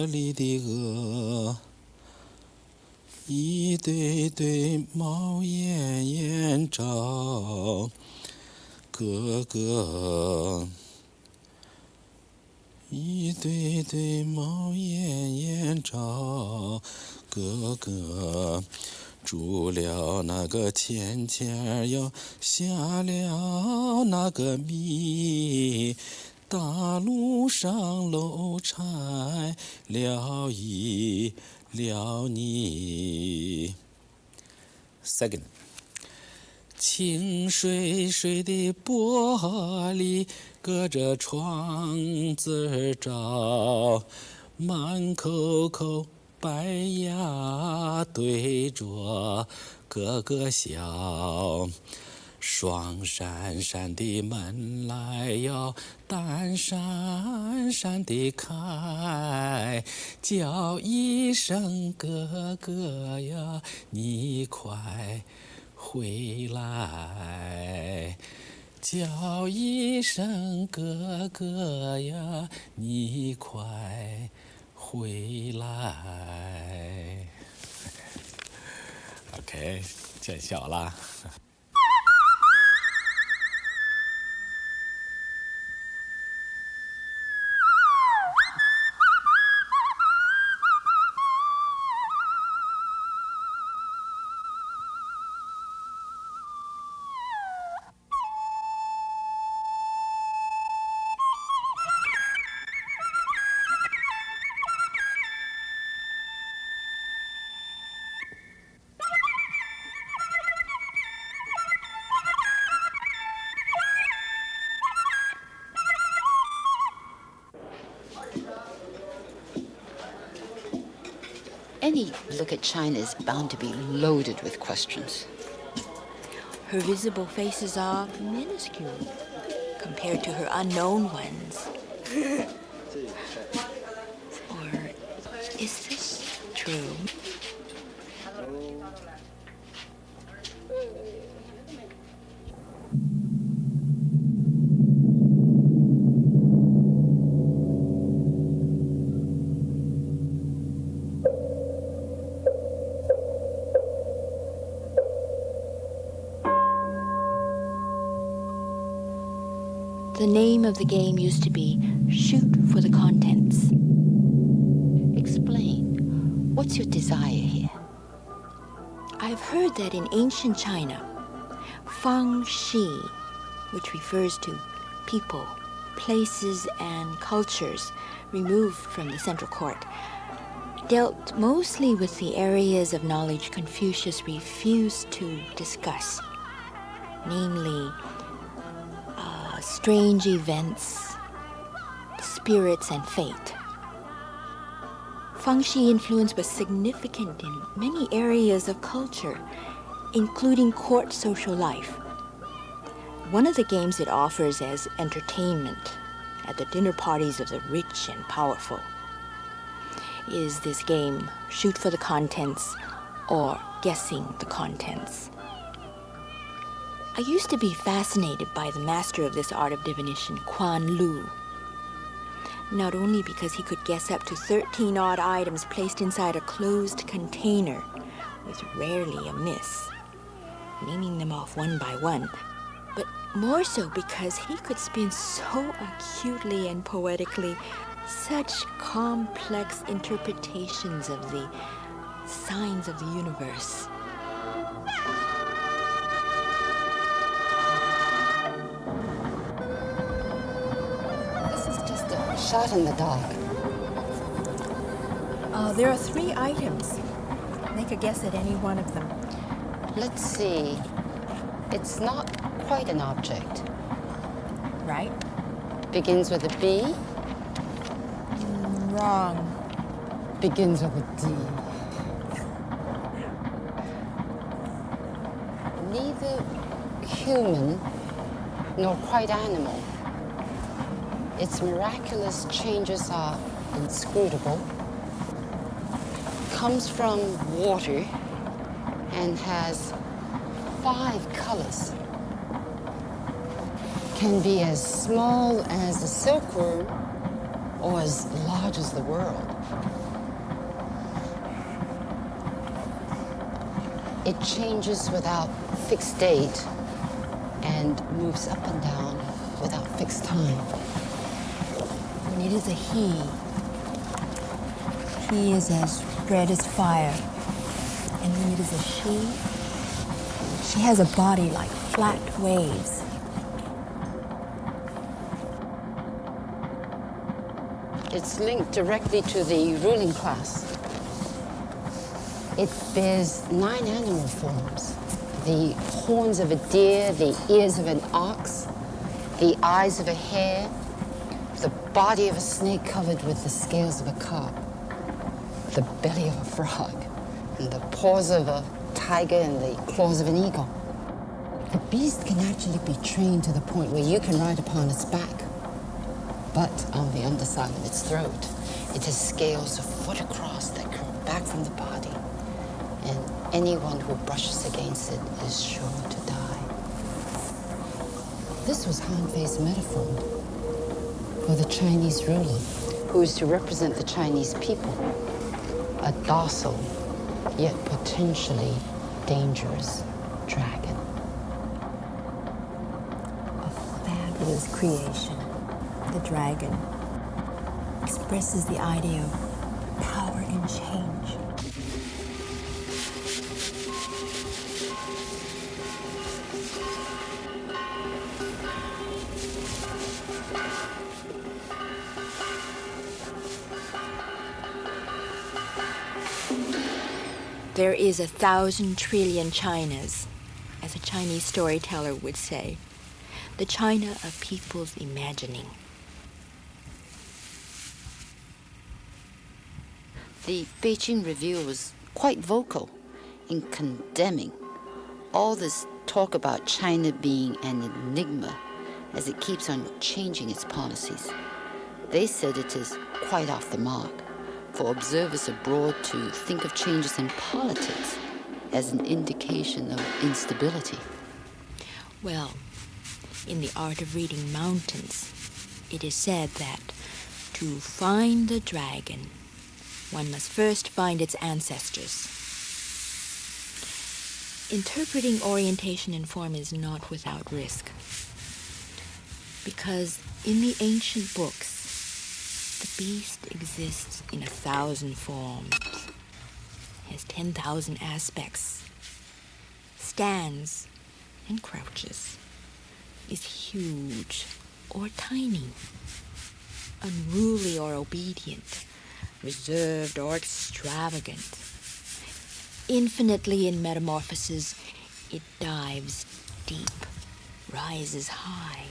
里的鹅，一对对猫眼眼照哥哥，一对对猫眼眼照哥哥。住了那个钱钱哟，下了那个米，大路上搂柴了一了你。Second， 清水水的玻璃隔着窗子照，满口口白牙对着哥哥笑，双闪闪的门来哟，单闪闪的开，叫一声哥哥呀，你快回来！叫一声哥哥呀，你快回来。OK， 见笑啦。Any look at China is bound to be loaded with questions. Her visible faces are minuscule compared to her unknown ones. Or is this true? The name of the game used to be Shoot for the Contents. Explain. What's your desire here? I've heard that in ancient China, Fang Shi, which refers to people, places, and cultures removed from the central court, dealt mostly with the areas of knowledge Confucius refused to discuss, namely strange events, spirits, and fate. Feng Shi influence was significant in many areas of culture, including court social life. One of the games it offers as entertainment at the dinner parties of the rich and powerful is this game, Shoot for the Contents, or Guessing the Contents. I used to be fascinated by the master of this art of divination, Quan Lu. Not only because he could guess up to 13 odd items placed inside a closed container, with rarely a miss, naming them off one by one, but more so because he could spin so acutely and poetically such complex interpretations of the signs of the universe. Shot in the dark. There are 3 items. Make a guess at any one of them. Let's see. It's not quite an object. Right? Begins with a B. Wrong. Begins with a D. Neither human nor quite animal. Its miraculous changes are inscrutable, comes from water, and has 5 colors. Can be as small as a silkworm or as large as the world. It changes without fixed date and moves up and down without fixed time. When it is a he is as red as fire. And when it is a she has a body like flat waves. It's linked directly to the ruling class. It bears 9 animal forms: the horns of a deer, the ears of an ox, the eyes of a hare, the body of a snake covered with the scales of a carp, the belly of a frog, and the paws of a tiger and the claws of an eagle. The beast can actually be trained to the point where you can ride upon its back, but on the underside of its throat, it has scales a foot across that curl back from the body, and anyone who brushes against it is sure to die. This was Han Fei's metaphor for the Chinese ruler, who is to represent the Chinese people, a docile yet potentially dangerous dragon. A fabulous creation. The dragon expresses the idea of power and change. There is 1,000 trillion Chinas, as a Chinese storyteller would say. The China of people's imagining. The Beijing Review was quite vocal in condemning all this talk about China being an enigma as it keeps on changing its policies. They said it is quite off the mark for observers abroad to think of changes in politics as an indication of instability. Well, in the art of reading mountains, it is said that to find the dragon, one must first find its ancestors. Interpreting orientation and form is not without risk, because in the ancient books, the beast exists in 1,000 forms, has 10,000 aspects, stands and crouches, is huge or tiny, unruly or obedient, reserved or extravagant. Infinitely in metamorphosis, it dives deep, rises high,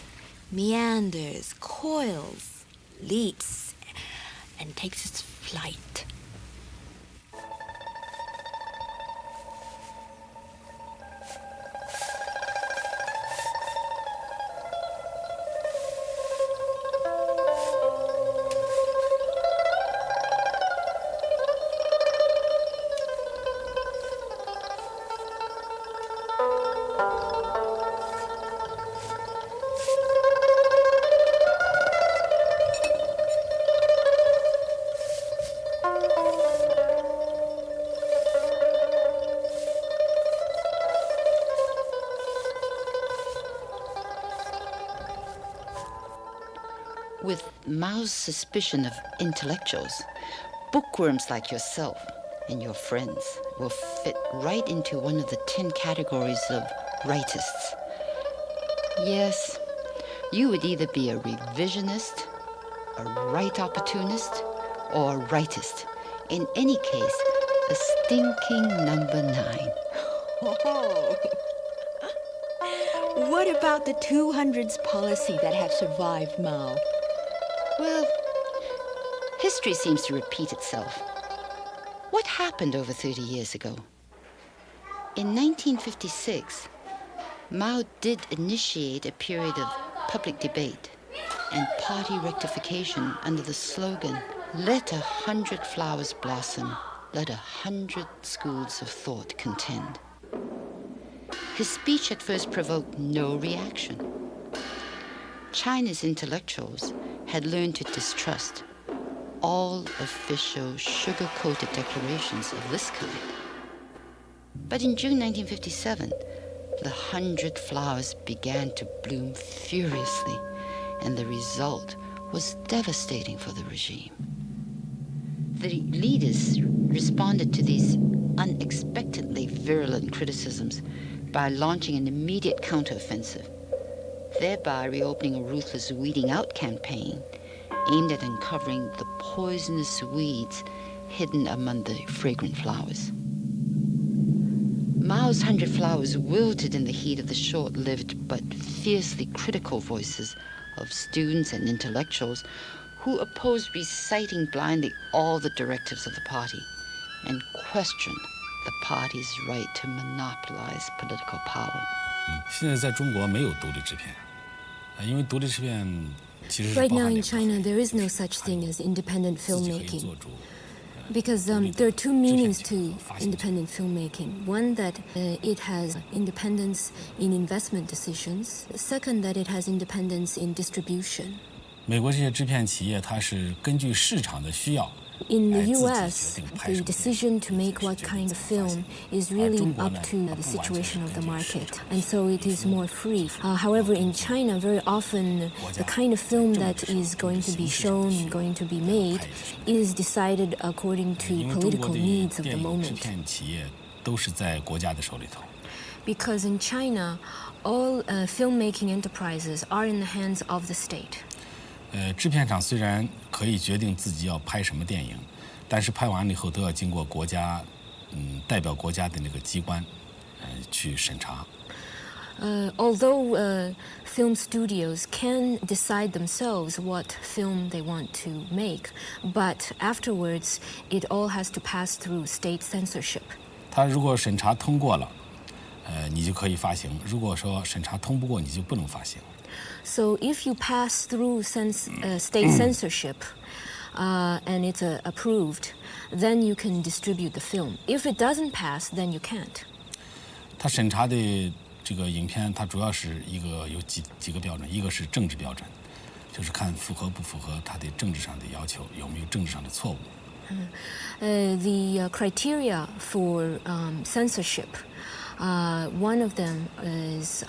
meanders, coils, leaps, and takes its flight. With Mao's suspicion of intellectuals, bookworms like yourself and your friends will fit right into one of the 10 categories of rightists. Yes, you would either be a revisionist, a right opportunist, or a rightist. In any case, a stinking number 9. Oh. What about the 200s policy that have survived Mao? Well, history seems to repeat itself. What happened over 30 years ago? In 1956, Mao did initiate a period of public debate and party rectification under the slogan, "Let 100 flowers blossom, let 100 schools of thought contend." His speech at first provoked no reaction. China's intellectuals had learned to distrust all official sugar-coated declarations of this kind. But in June 1957, the 100 flowers began to bloom furiously, and the result was devastating for the regime. The leaders responded to these unexpectedly virulent criticisms by launching an immediate counteroffensive, thereby reopening a ruthless weeding out campaign aimed at uncovering the poisonous weeds hidden among the fragrant flowers. Mao's 100 flowers wilted in the heat of the short-lived but fiercely critical voices of students and intellectuals who opposed reciting blindly all the directives of the party and questioned the party's right to monopolize political power. 现在在中国没有独立制片，因为独立制片其实是 Right now in China, there is no such thing as independent 自己可以 filmmaking. 做主。 Because there are two meanings to independent filmmaking. One, that it has independence in investment decisions. Second, that it has independence in distribution. 美国这些制片企业，它是根据市场的需要。 In the 自己 US, 决定拍 the 什么电影 decision to make what 自己决定 kind of 怎么发 film 行 is really 中国 up 呢， to 它 the 不完全 situation 是 of the 根据市 market, 场 and so it is more free. However, in China, very often the kind of film that is going to be shown and going to be made is decided according to 因为中国 political 的 needs of the 电影制 moment. 片企业都是在国家的手里头。 Because in China, all filmmaking enterprises are in the hands of the state. 制片厂虽然可以决定自己要拍什么电影，但是拍完了以后都要经过国家，代表国家的那个机关，去审查。 Although film studios can decide themselves what film they want to make, but afterwards it all has to pass through state censorship. 他如果审查通过了，你就可以发行；如果说审查通不过，你就不能发行。 So if you pass through state censorship and it's approved, then you can distribute the film. If it doesn't pass, then you can't. 他审查的这个影片，它主要是有几个标准，一个是政治标准，就是看符合不符合他的政治上的要求，有没有政治上的错误。 The criteria for censorship, one of them is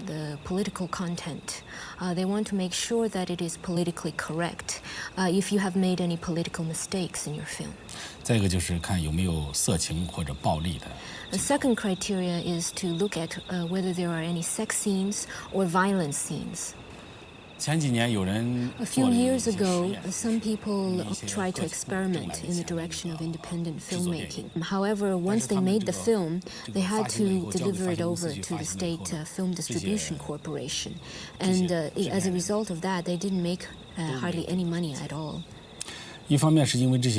the political content. They want to make sure that it is politically correct. If you have made any political mistakes in your film. 再一个就是看有没有色情或者暴力的。 The second criteria is to look at whether there are any sex scenes or violence scenes. 前几年有人 A 做 few 了一 years 些实 ago, 验 some people 一些 tried to 各种 experiment in the 正来的 direction of 这个 independent 制作电影。 filmmaking. However, once they 但是他们 made 这 the 个 film, 这个 they had 发行了以 to 后交给 deliver 发 it 行公司 over 去 to 发 the 行了以 state 后 film 这些 distribution corporation. 这些 And 制 as a 片人 result of that, they didn't make hardly any money at all. 一方面是因为这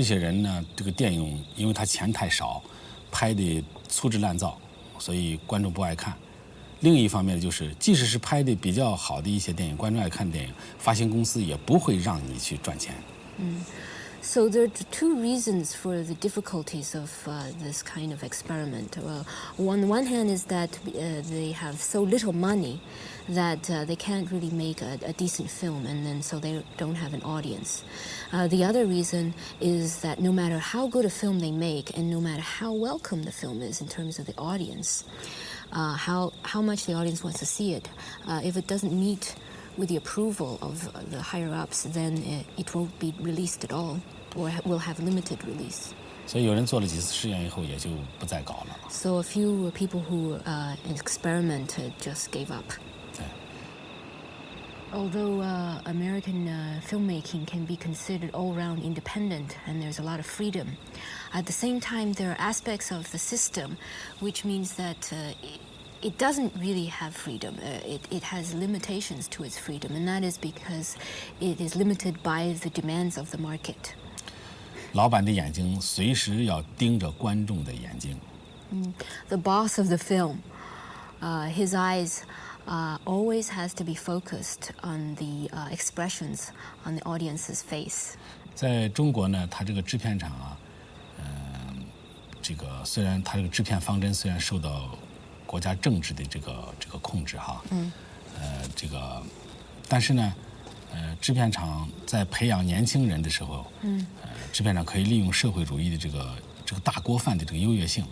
些人呢，这个电影因为他钱太少，拍的粗制滥造，所以观众不爱看。另一方面就是，即使是拍的比较好的一些电影，观众爱看的电影，发行公司也不会让你去赚钱。So there are two reasons for the difficulties of this kind of experiment. On the one hand is that they have so little money that they can't really make a decent film, and then so they don't have an audience. The other reason is that no matter how good a film they make, and no matter how welcome the film is in terms of the audience, how much the audience wants to see it, if it doesn't meet with the approval of the higher-ups, then it won't be released at all, or will have limited release. 所以有人做了几次试验以后，也就不再搞了。 So a few people who experimented just gave up. 对。 Although American filmmaking can be considered all-round independent and there's a lot of freedom, at the same time there are aspects of the system which means that it doesn't really have freedom. It has limitations to its freedom, and that is because it is limited by the demands of the market. 老板的眼睛随时要盯着观众的眼睛。 The boss of the film, his eyes always has to be focused on the expressions on the audience's face. 在中国呢，它这个制片厂啊，这个虽然它这个制片方针虽然受到国家政治的这个控制哈，这个，但是呢，制片厂在培养年轻人的时候，制片厂可以利用社会主义的这个大锅饭的这个优越性，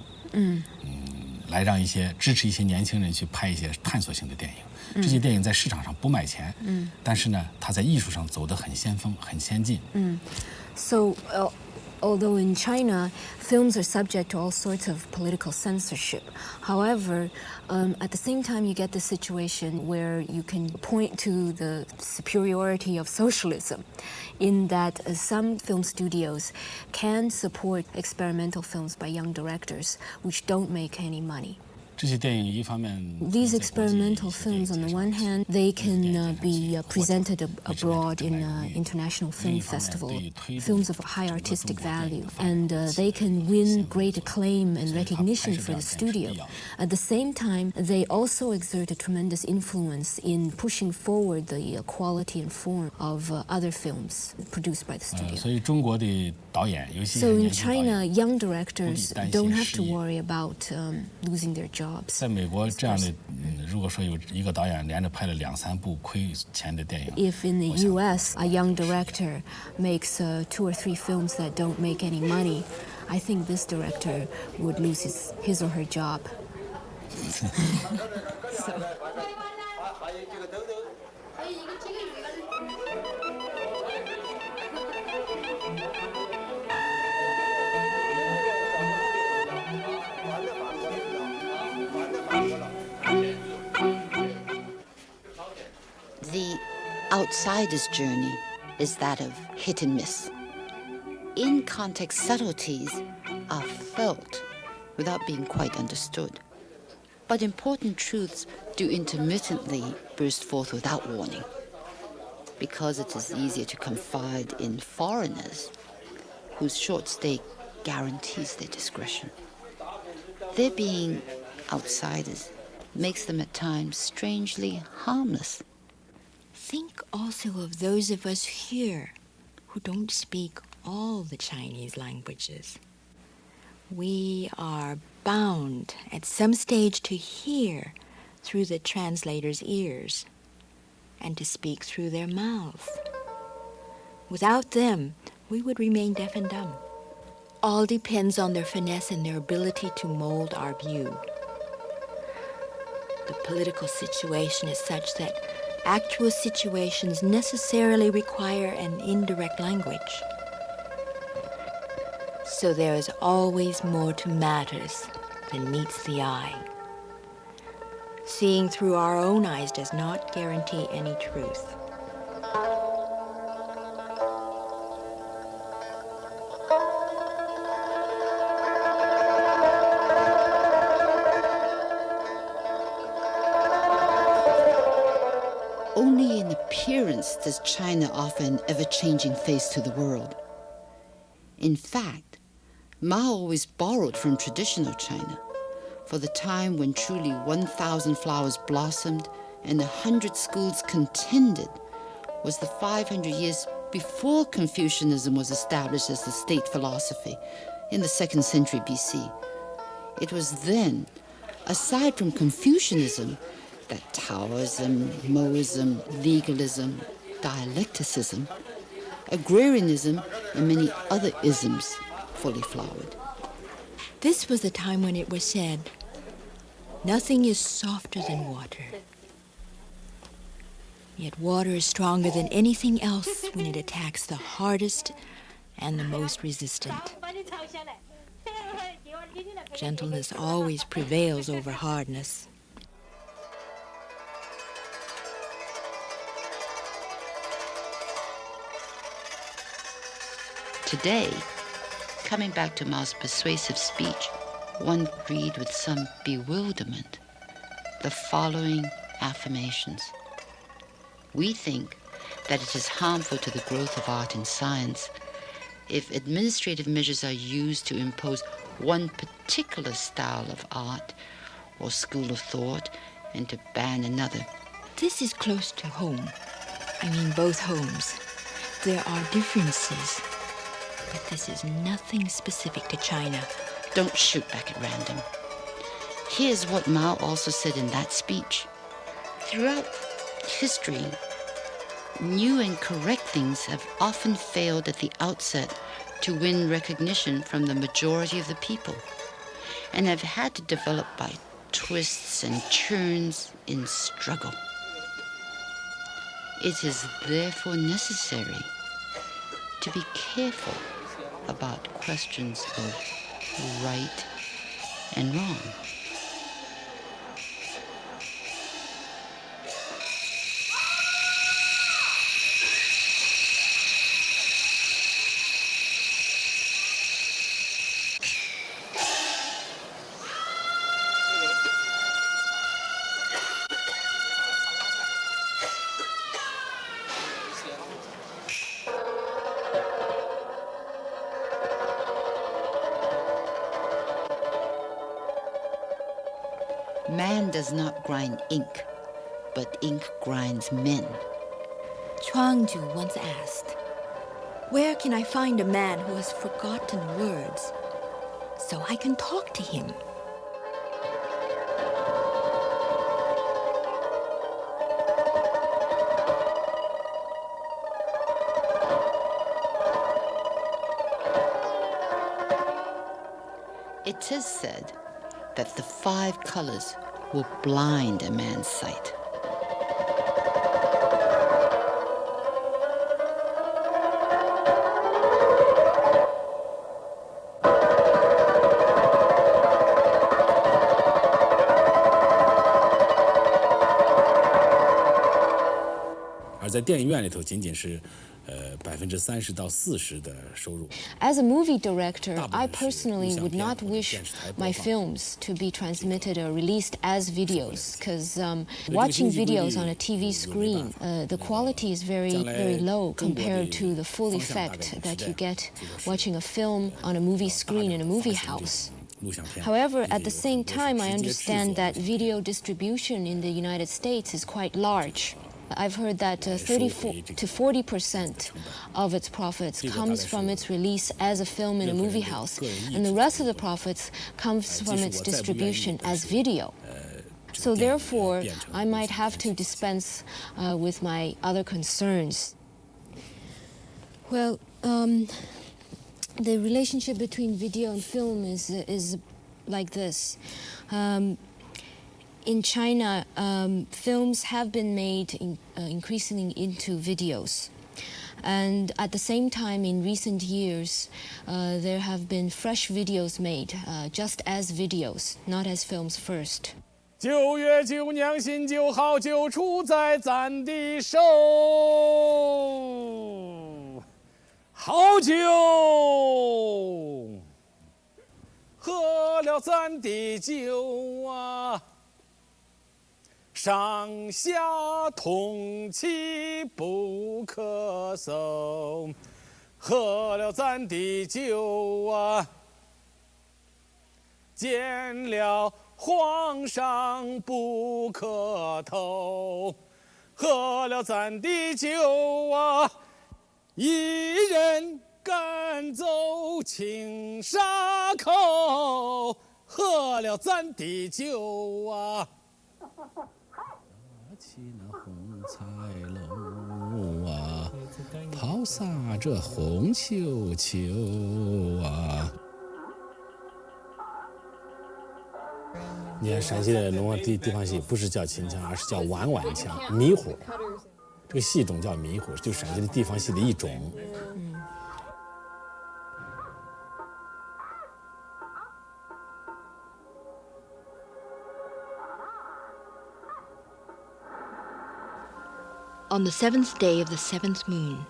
来让支持一些年轻人去拍一些探索性的电影。这些电影在市场上不卖钱，但是呢，它在艺术上走得很先锋、很先进。So, although in China, films are subject to all sorts of political censorship. However, at the same time, you get the situation where you can point to the superiority of socialism, in that some film studios can support experimental films by young directors, which don't make any money. 这些电影一方面 These experimental films, on the one hand, they can be presented abroad in international film festivals, films of high artistic value, and they can win great acclaim and recognition for the studio. At the same time, they also exert a tremendous influence in pushing forward the quality and form of other films produced by the studio. 所以中国的导演，尤其 So in China, young directors don't have to worry about losing their jobs. 在美国这样的，如果说有一个导演连着拍了2-3部亏钱的电影 If in the U.S. a young director makes 2 or 3 films that don't make any money, I think this director would lose his or her job. The outsider's journey is that of hit and miss. In-context subtleties are felt without being quite understood. But important truths do intermittently burst forth without warning, because it is easier to confide in foreigners whose short stay guarantees their discretion. Their being outsiders makes them at times strangely harmless. Think also of those of us here who don't speak all the Chinese languages. We are bound at some stage to hear through the translator's ears and to speak through their mouth. Without them, we would remain deaf and dumb. All depends on their finesse and their ability to mold our view. The political situation is such that actual situations necessarily require an indirect language. So there is always more to matters than meets the eye. Seeing through our own eyes does not guarantee any truth. Only in appearance does China offer an ever-changing face to the world. In fact, Mao always borrowed from traditional China, for the time when truly 1,000 flowers blossomed and 100 schools contended was the 500 years before Confucianism was established as the state philosophy in the 2nd century BC. It was then, aside from Confucianism, that Taoism, Moism, legalism, dialecticism, agrarianism, and many other isms fully flowered. This was the time when it was said, "Nothing is softer than water." Yet water is stronger than anything else when it attacks the hardest and the most resistant. Gentleness always prevails over hardness. Today, coming back to Mao's persuasive speech, one read with some bewilderment the following affirmations. We think that it is harmful to the growth of art and science if administrative measures are used to impose one particular style of art or school of thought and to ban another. This is close to home. I mean both homes. There are differences, but this is nothing specific to China. Don't shoot back at random. Here's what Mao also said in that speech. Throughout history, New and correct things have often failed at the outset to win recognition from the majority of the people, and have had to develop by twists and turns in struggle. It is therefore necessary to be careful about questions of right and wrong. Man does not grind ink, but ink grinds men. Chuangju once asked, "Where can I find a man who has forgotten words so I can talk to him?" It is said that the 5 colors will blind a man's sight.而在电影院里头，仅仅是30%到40%的收入。 As a movie director, I personally would not wish my films to be transmitted or released as videos, because watching videos on a TV screen, the quality is very, very low compared to the full effect that you get watching a film on a movie screen in a movie house. However, at the same time, I understand that video distribution in the United States is quite large. I've heard that 34 to 40% of its profits comes from its release as a film in a movie house, and the rest of the profits comes from its distribution as video. So therefore, I might have to dispense with my other concerns. Well, the relationship between video and film is like this. In China, films have been made increasingly into videos. And at the same time, in recent years, there have been fresh videos made, just as videos, not as films first. 9月9娘新酒好酒出在咱的手，好酒喝了咱的酒啊。 上下通气不咳嗽，喝了咱的酒啊，见了皇上不磕头，喝了咱的酒啊，一人赶走青沙口，喝了咱的酒啊。 起那红彩楼啊，抛洒这红球球啊！你看陕西的农地方戏，不是叫秦腔，而是叫碗碗腔、迷糊。这个戏种叫迷糊，就是陕西的地方戏的一种。On the 7th day of the 7th moon,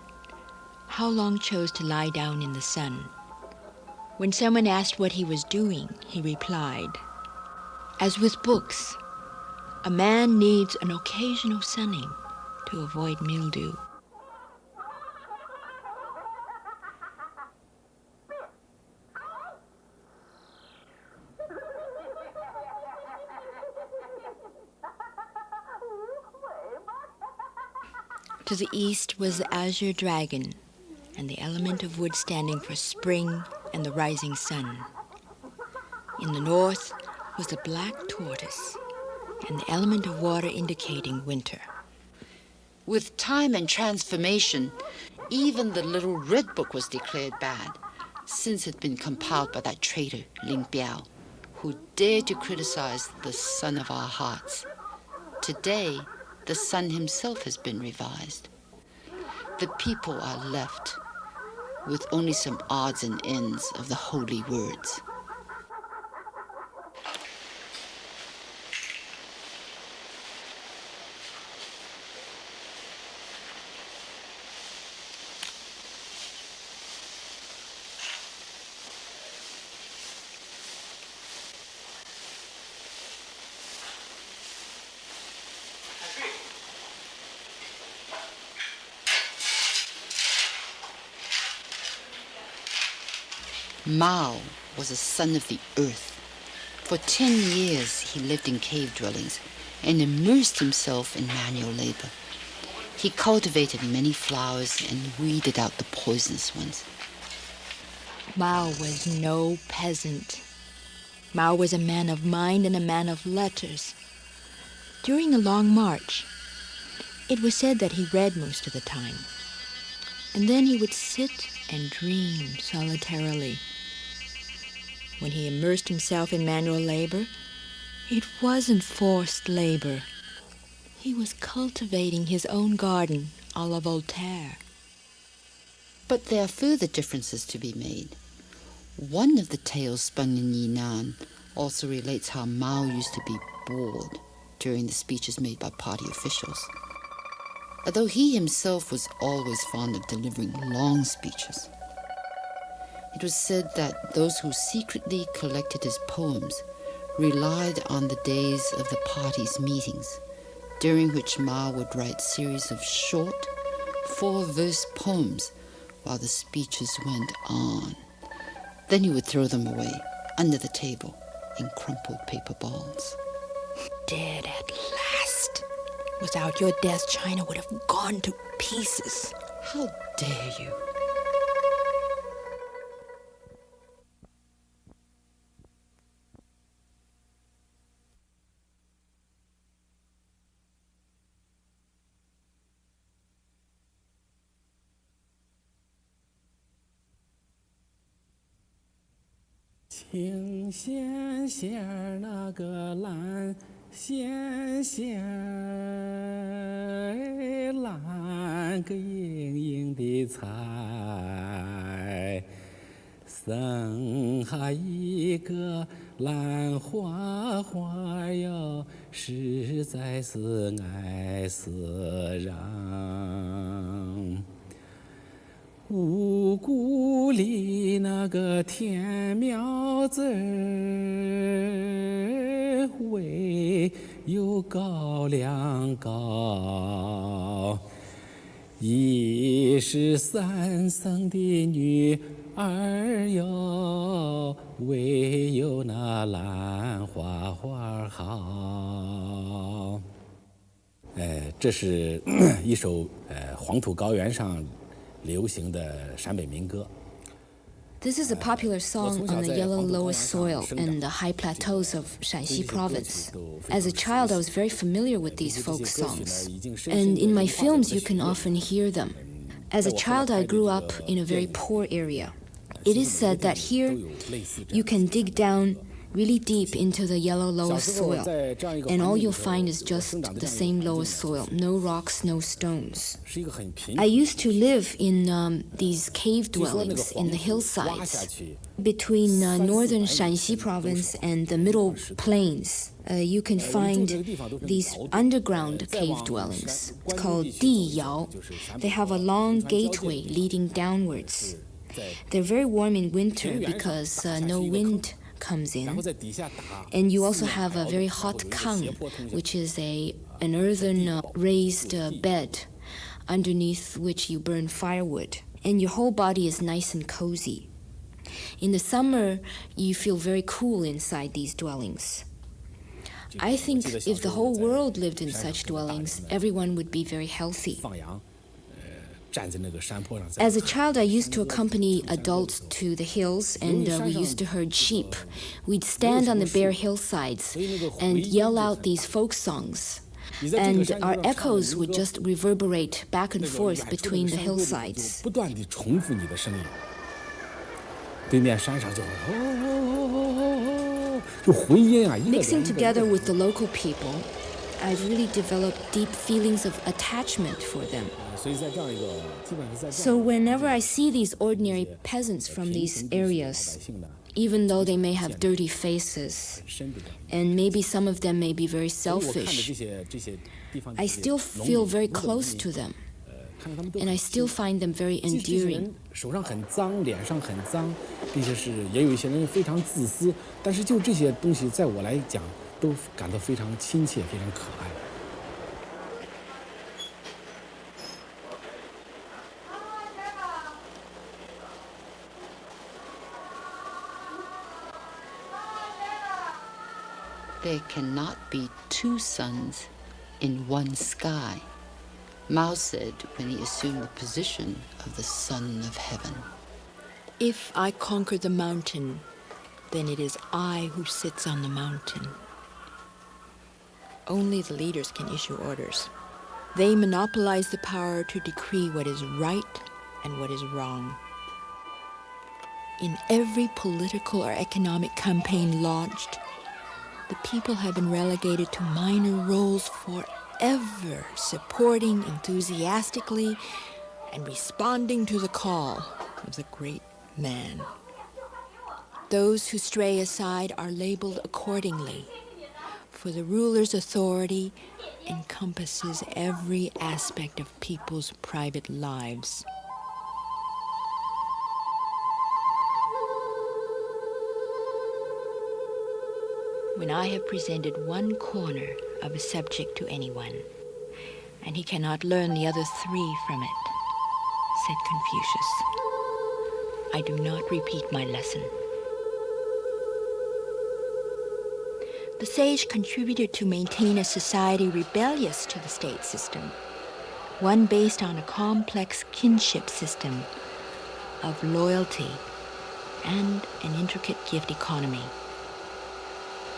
How Long chose to lie down in the sun. When someone asked what he was doing, he replied, "As with books, a man needs an occasional sunning to avoid mildew." To the east was the azure dragon, and the element of wood standing for spring and the rising sun. In the north was the black tortoise, and the element of water indicating winter. With time and transformation, even the Little Red Book was declared bad, since it had been compiled by that traitor, Ling Biao, who dared to criticize the sun of our hearts. Today, the sun himself has been revised. The people are left with only some odds and ends of the holy words. Mao was a son of the earth. For 10 years, he lived in cave dwellings and immersed himself in manual labor. He cultivated many flowers and weeded out the poisonous ones. Mao was no peasant. Mao was a man of mind and a man of letters. During a long march, it was said that he read most of the time. And then he would sit and dream solitarily. When he immersed himself in manual labor, it wasn't forced labor. He was cultivating his own garden a la Voltaire. But there are further differences to be made. One of the tales spun in Yinan also relates how Mao used to be bored during the speeches made by party officials. Although he himself was always fond of delivering long speeches. It was said that those who secretly collected his poems relied on the days of the party's meetings, during which Mao would write series of short, 4-verse poems while the speeches went on. Then he would throw them away under the table in crumpled paper balls. Dead at last. Without your death, China would have gone to pieces. How dare you?青线线儿那个蓝线线儿，蓝个莹莹的彩，生下一个兰花花哟，实在是爱死人。五谷里那个田苗子儿，唯有高粱高。一是三生的女儿哟，唯有那兰花花好。这是一首黄土高原上流行的陕北民歌。This is a popular song on the yellow loess soil and the high plateaus of Shanxi province. As a child, I was very familiar with these folk songs, and in my films you can often hear them. As a child, I grew up in a very poor area. It is said that here you can dig down really deep into the yellow loess soil, and all you'll find is just the same loess soil, no rocks, no stones. I used to live in these cave dwellings in the hillsides between northern Shanxi province and the middle plains. You can find these underground cave dwellings. It's called Di Yao. They have a long gateway leading downwards. They're very warm in winter because no wind comes in, and you also have a very hot kang, which is an earthen raised bed underneath which you burn firewood, and your whole body is nice and cozy. In the summer, you feel very cool inside these dwellings. I think if the whole world lived in such dwellings, everyone would be very healthy. As a child, I used to accompany adults to the hills, and we used to herd sheep. We'd stand on the bare hillsides and yell out these folk songs. And our echoes would just reverberate back and forth between the hillsides. 不断地重复你的声音。对面山上就就回音啊，一个连 Mixing 一个 together with the local people, I've really developed deep feelings of attachment for them. 所以在这样一个基本上在这样 So whenever I see these ordinary peasants from these areas, 百姓的 even though they may have dirty faces, 深的， and maybe some of them may be very 我看着 selfish, 这些地方， I still feel very close to them, 看着他们都 and I still find them very 即使这些 endearing. 人手上很脏，脸上很脏，并且是也有一些人非常自私，但是就这些东西，在我来讲，都感到非常亲切，非常可爱。 There cannot be two suns in one sky, Mao said when he assumed the position of the Son of Heaven. If I conquer the mountain, then it is I who sits on the mountain. Only the leaders can issue orders. They monopolize the power to decree what is right and what is wrong. In every political or economic campaign launched, the people have been relegated to minor roles forever, supporting enthusiastically and responding to the call of the great man. Those who stray aside are labeled accordingly, for the ruler's authority encompasses every aspect of people's private lives. When I have presented one corner of a subject to anyone, and he cannot learn the other three from it, said Confucius, I do not repeat my lesson. The sage contributed to maintain a society rebellious to the state system, one based on a complex kinship system of loyalty and an intricate gift economy.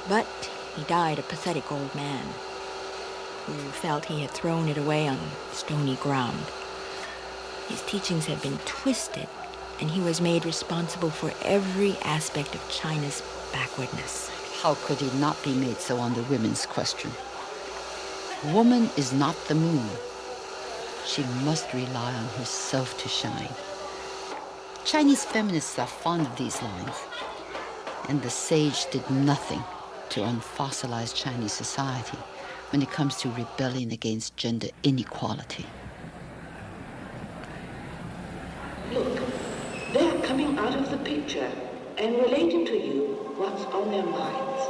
But he died a pathetic old man who felt he had thrown it away on stony ground. His teachings had been twisted, and he was made responsible for every aspect of China's backwardness. How could he not be made so on the women's question? Woman is not the moon. She must rely on herself to shine. Chinese feminists are fond of these lines, and the sage did nothing to unfossilize Chinese society when it comes to rebelling against gender inequality. Look, they're coming out of the picture and relating to you what's on their minds.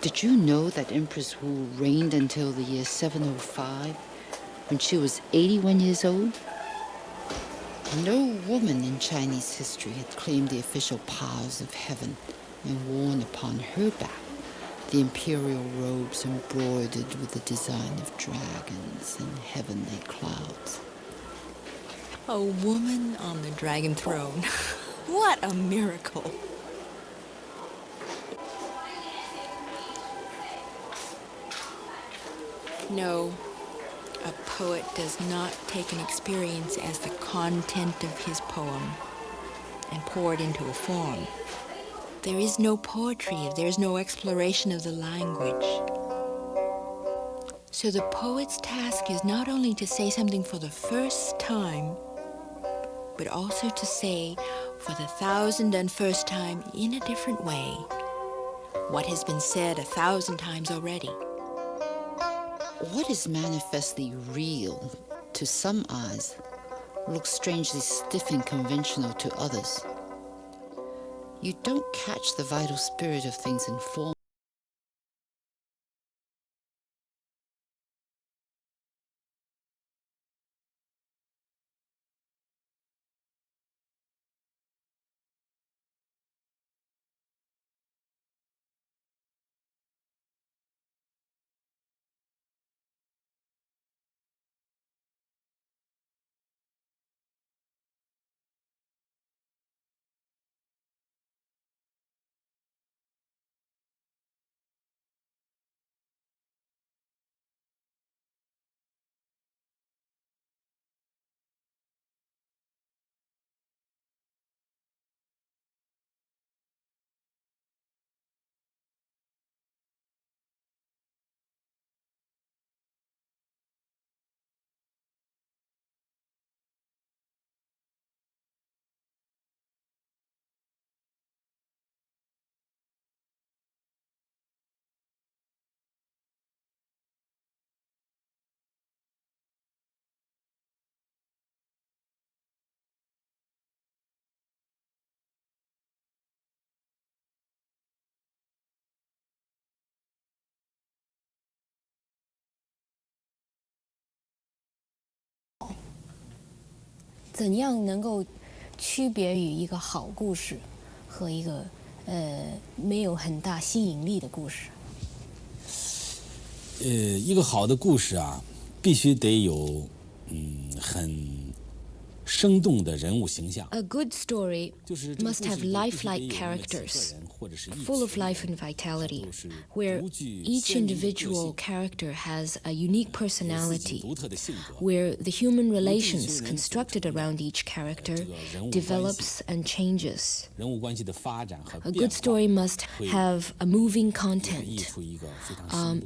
Did you know that Empress Wu reigned until the year 705, when she was 81 years old? No woman in Chinese history had claimed the official powers of heaven and worn upon her back the imperial robes embroidered with the design of dragons and heavenly clouds. A woman on the dragon throne. What a miracle. No, a poet does not take an experience as the content of his poem and pour it into a form. There is no poetry if there is no exploration of the language. So the poet's task is not only to say something for the first time, but also to say for the 1,001st time in a different way what has been said 1,000 times already. What is manifestly real to some eyes looks strangely stiff and conventional to others. You don't catch the vital spirit of things in form.怎样能够区别于一个好故事和一个没有很大吸引力的故事？一个好的故事啊，必须得有很生动的人物形象。 A good story must have lifelike characters, full of life and vitality, where each individual character has a unique personality, where the human relations constructed around each character develops and changes. A good story must have a moving content.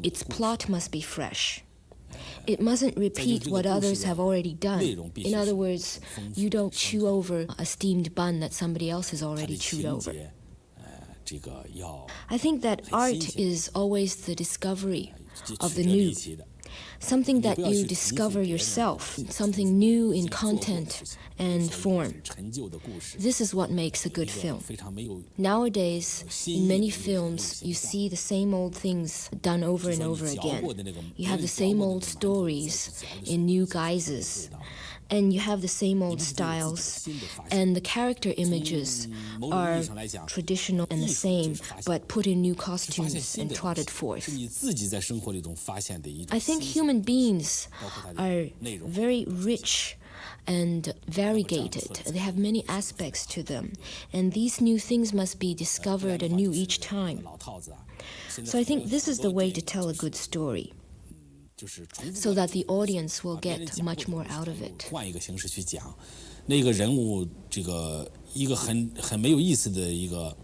Its plot must be fresh. It mustn't repeat what others have already done. In other words, you don't chew over a steamed bun that somebody else has already chewed over. I think that art is always the discovery of the new. Something that you discover yourself, something new in content and form. This is what makes a good film. Nowadays, in many films, you see the same old things done over and over again. You have the same old stories in new guises. And you have the same old styles, and the character images are traditional and the same, but put in new costumes and trotted forth. I think human beings are very rich and variegated. They have many aspects to them, and these new things must be discovered anew each time. So I think this is the way to tell a good story, so that the audience will get much more out of it. 换一个形式去讲，那个人物一个很没有意思的一个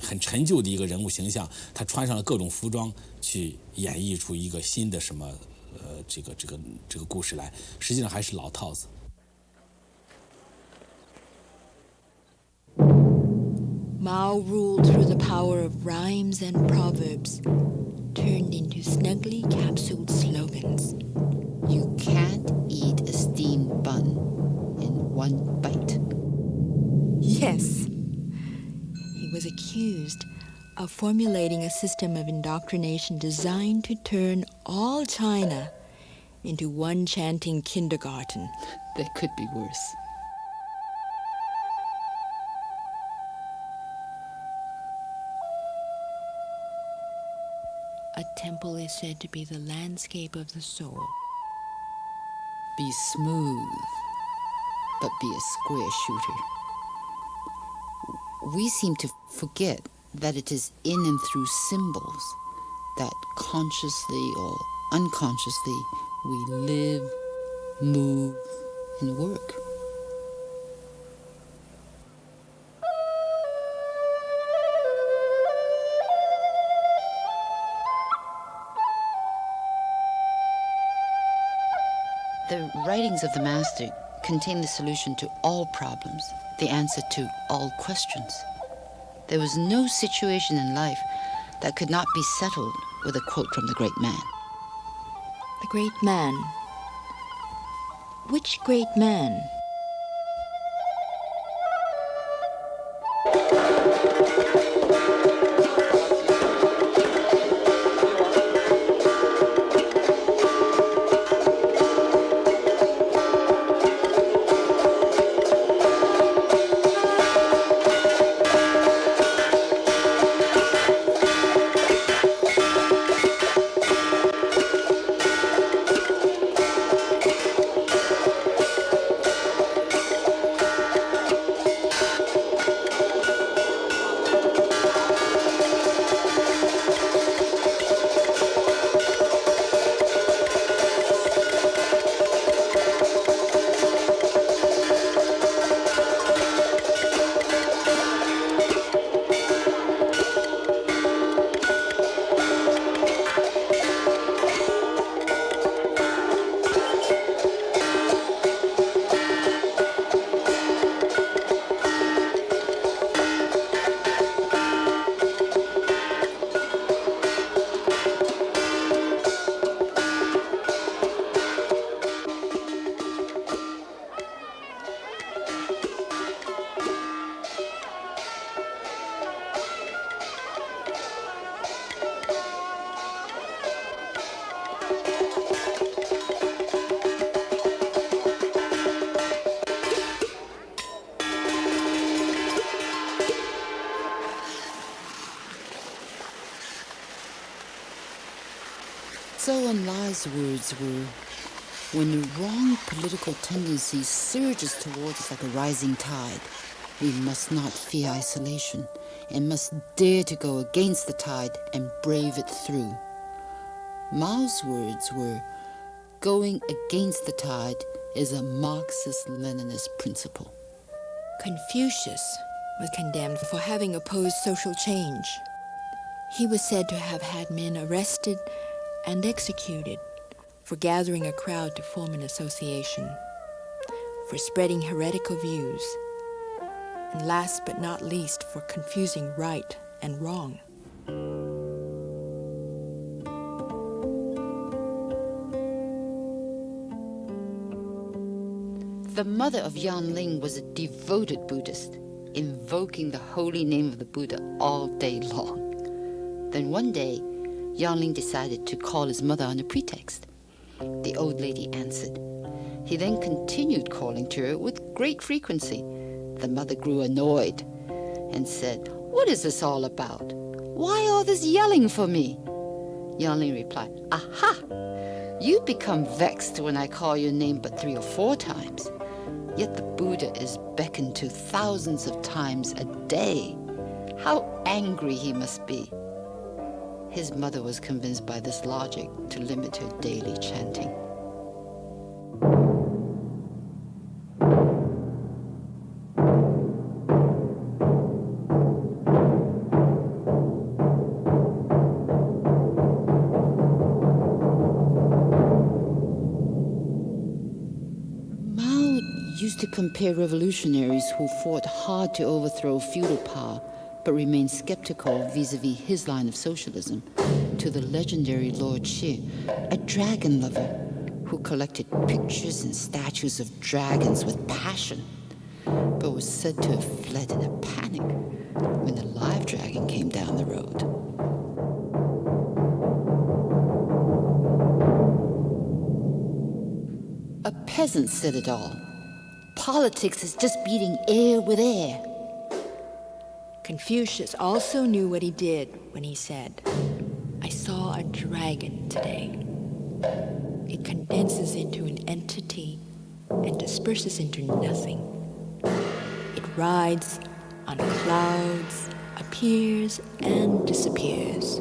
很陈旧的一个人物形象，他穿上了各种服装去演绎出一个新的什么这个故事来，实际上还是老套子。 Mao ruled through the power of rhymes and proverbs, turned into snugly capsuled slogans. You can't eat a steamed bun in one bite. Yes, he was accused of formulating a system of indoctrination designed to turn all China into one chanting kindergarten. There could be worse. A temple is said to be the landscape of the soul. Be smooth, but be a square shooter. We seem to forget that it is in and through symbols that consciously or unconsciously we live, move, and work. The writings of the master contain the solution to all problems, the answer to all questions. There was no situation in life that could not be settled with a quote from the great man. The great man. Which great man? Zhou Enlai's words were, when the wrong political tendency surges towards us like a rising tide, we must not fear isolation and must dare to go against the tide and brave it through. Mao's words were, going against the tide is a Marxist-Leninist principle. Confucius was condemned for having opposed social change. He was said to have had men arrested and executed for gathering a crowd to form an association, for spreading heretical views, and last but not least, for confusing right and wrong. The mother of Yanling was a devoted Buddhist, invoking the holy name of the Buddha all day long. Then one day, Yanling decided to call his mother on a pretext. The old lady answered. He then continued calling to her with great frequency. The mother grew annoyed and said, "What is this all about? Why all this yelling for me?" Yanling replied, "Aha! You become vexed when I call your name but 3 or 4 times. Yet the Buddha is beckoned to thousands of times a day. How angry he must be." His mother was convinced by this logic to limit her daily chanting. Mao used to compare revolutionaries who fought hard to overthrow feudal power but remained skeptical vis-a-vis his line of socialism, to the legendary Lord Shi, a dragon lover who collected pictures and statues of dragons with passion. but was said to have fled in a panic when the live dragon came down the road. A peasant said it all. Politics is just beating air with air. Confucius also knew what he did when he said, "I saw a dragon today." It condenses into an entity and disperses into nothing. It rides on clouds, appears and disappears.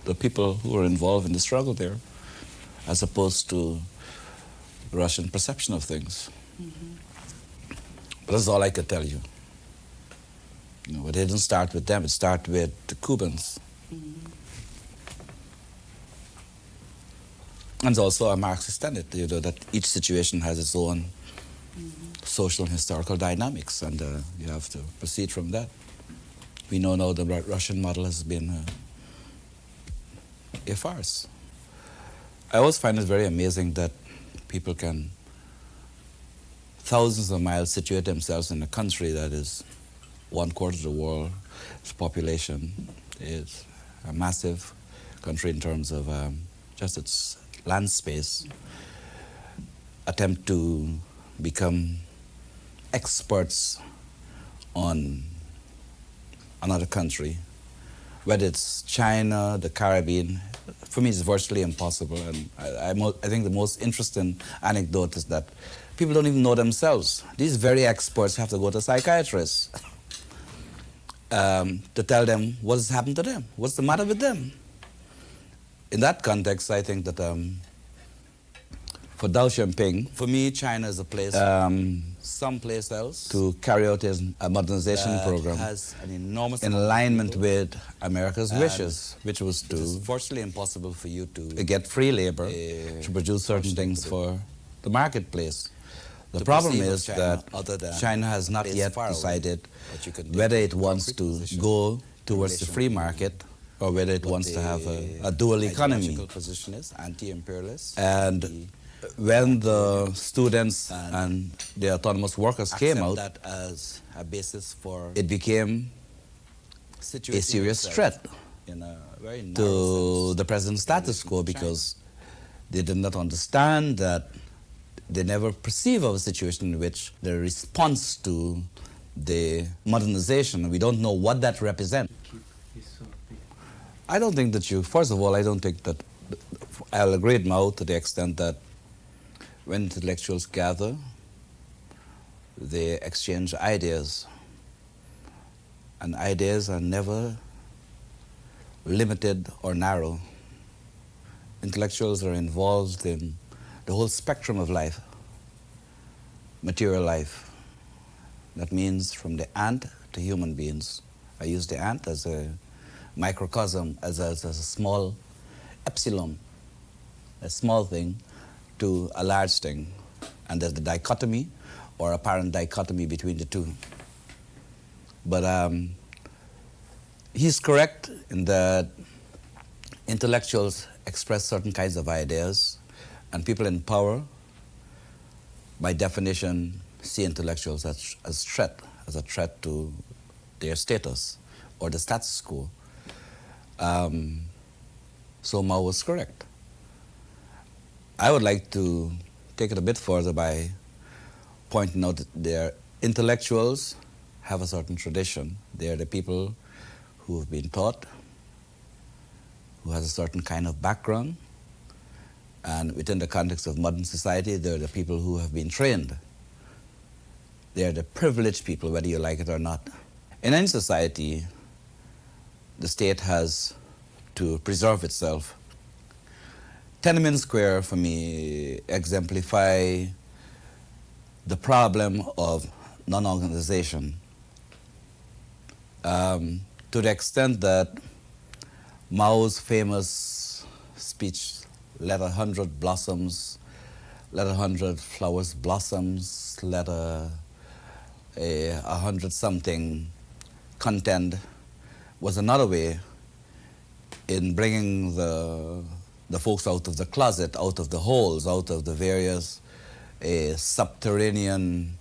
The people who were involved in the struggle there, as opposed to Russian perception of things. But that's all I could tell you. It didn't start with them, it started with the Cubans. And it's also a Marxist tenet, that each situation has its own social and historical dynamics, and you have to proceed from that. We know now the Russian model has been a farce. I always find it very amazing that people can thousands of miles situate themselves in a country that is 1/4 of the world's population. It's a massive country in terms of just its land space, attempt to become experts on another country, whether it's China, the Caribbean. For me, it's virtually impossible. And I think the most interesting anecdote is that people don't even know themselves. These very experts have to go to psychiatrists to tell them what has happened to them, what's the matter with them. In that context, I think that for Deng Xiaoping, for me, China is a place, someplace else, to carry out a modernization program has an enormous in alignment with America's wishes, which was to virtually impossible for you to get free labor to produce certain things for the marketplace. The problem is that China has not yet decided whether it wants to go towards the free market or whether it wants to have a dual economy. And when the students and the autonomous workers came out, it became a serious threat to the present status quo, because they did not understand that they never perceive of a situation in which the response to the modernization, we don't know what that represents. I don't think that first of all, I don't think that, I'll agree with Mao to the extent that when intellectuals gather, they exchange ideas. And ideas are never limited or narrow. Intellectuals are involved in the whole spectrum of life, material life. That means from the ant to human beings. I use the ant as a microcosm, as a small epsilon, a small thing to a large thing. And there's the dichotomy or apparent dichotomy between the two. But he's correct in that intellectuals express certain kinds of ideas, and people in power, by definition, see intellectuals as a threat to their status or the status quo. So Mao was correct. I would like to take it a bit further by pointing out that their intellectuals have a certain tradition. They are the people who have been taught, who has a certain kind of background, and within the context of modern society, they're the people who have been trained. They're the privileged people, whether you like it or not. In any society, the state has to preserve itself. Tiananmen Square, for me, exemplify the problem of non-organization, to the extent that Mao's famous speech, let 100 blossoms, let 100 flowers blossoms, let 100 something content, was another way in bringing the folks out of the closet, out of the holes, out of the various subterranean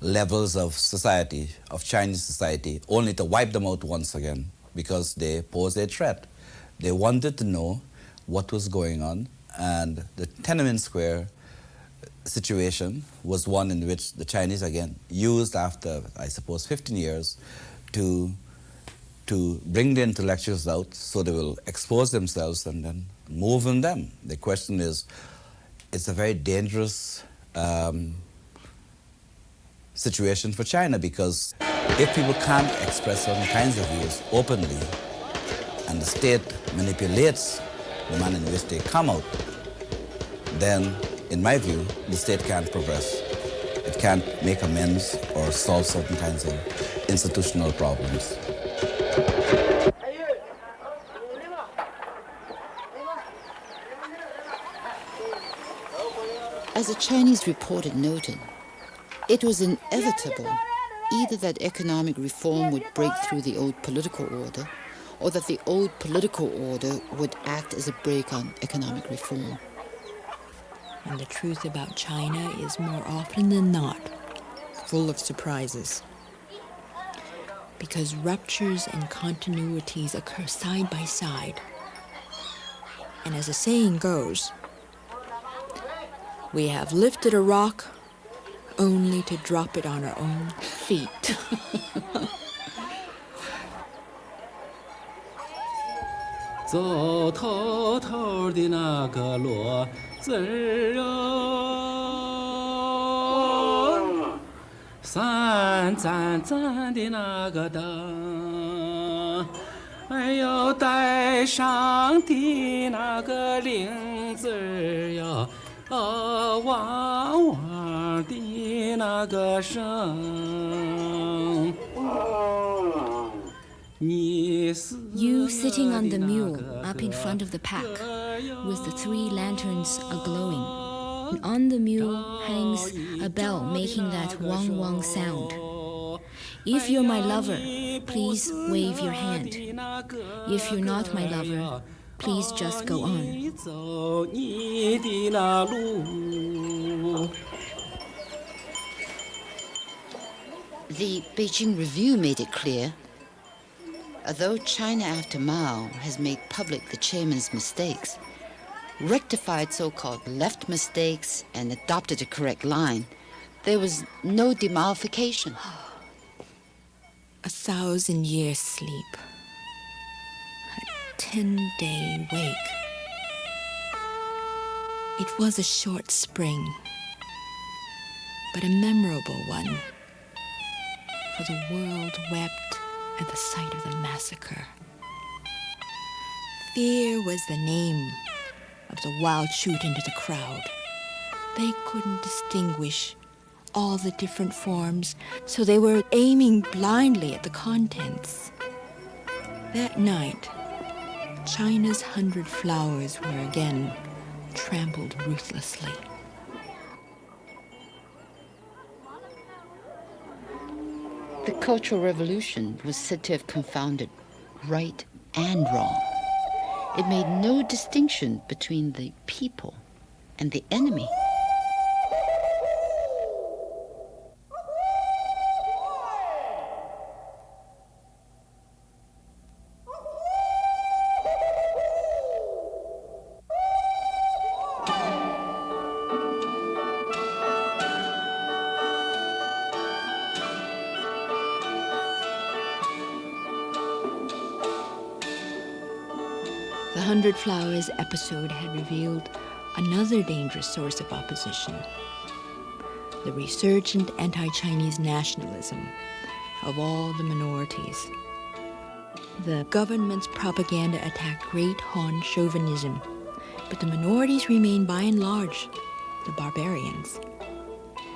levels of society, of Chinese society, only to wipe them out once again because they pose a threat. They wanted to know what was going on, and the Tiananmen Square situation was one in which the Chinese, again, used after, I suppose, 15 years to bring the intellectuals out so they will expose themselves and then move on them. The question is, it's a very dangerous situation for China, because if people can't express certain kinds of views openly and the state manipulates the manner in which they come out, then, in my view, the state can't progress. It can't make amends or solve certain kinds of institutional problems. As a Chinese reporter noted, it was inevitable either that economic reform would break through the old political order, or that the old political order would act as a brake on economic reform. And the truth about China is more often than not full of surprises. Because ruptures and continuities occur side by side. And as the saying goes, we have lifted a rock only to drop it on our own feet.走透透的那个骡子儿哟，闪闪闪的那个灯，哎呦，带上的那个铃子儿哟，哦，汪汪的那个声。You sitting on the mule up in front of the pack, with the 3 lanterns a-glowing. And on the mule hangs a bell making that wang-wang sound. If you're my lover, please wave your hand. If you're not my lover, please just go on. The Beijing Review made it clear, although China after Mao has made public the chairman's mistakes, rectified so-called left mistakes and adopted a correct line, there was no demalification. 1,000 years sleep. A 10-day wake. It was a short spring, but a memorable one, for the world wept at the sight of the massacre. Fear was the name of the wild shoot into the crowd. They couldn't distinguish all the different forms, so they were aiming blindly at the contents. That night, China's 100 flowers were again trampled ruthlessly. The Cultural Revolution was said to have confounded right and wrong. It made no distinction between the people and the enemy. The 100 Flowers episode had revealed another dangerous source of opposition, the resurgent anti-Chinese nationalism of all the minorities. The government's propaganda attacked Great Han chauvinism, but the minorities remained by and large the barbarians.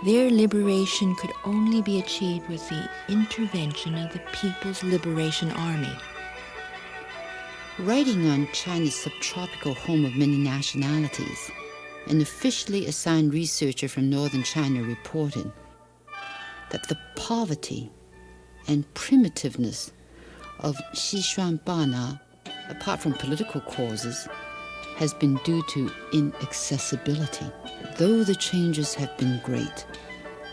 Their liberation could only be achieved with the intervention of the People's Liberation Army. Writing on China's subtropical home of many nationalities, an officially assigned researcher from northern China reported that the poverty and primitiveness of Xishuanbana, apart from political causes, has been due to inaccessibility. Though the changes have been great,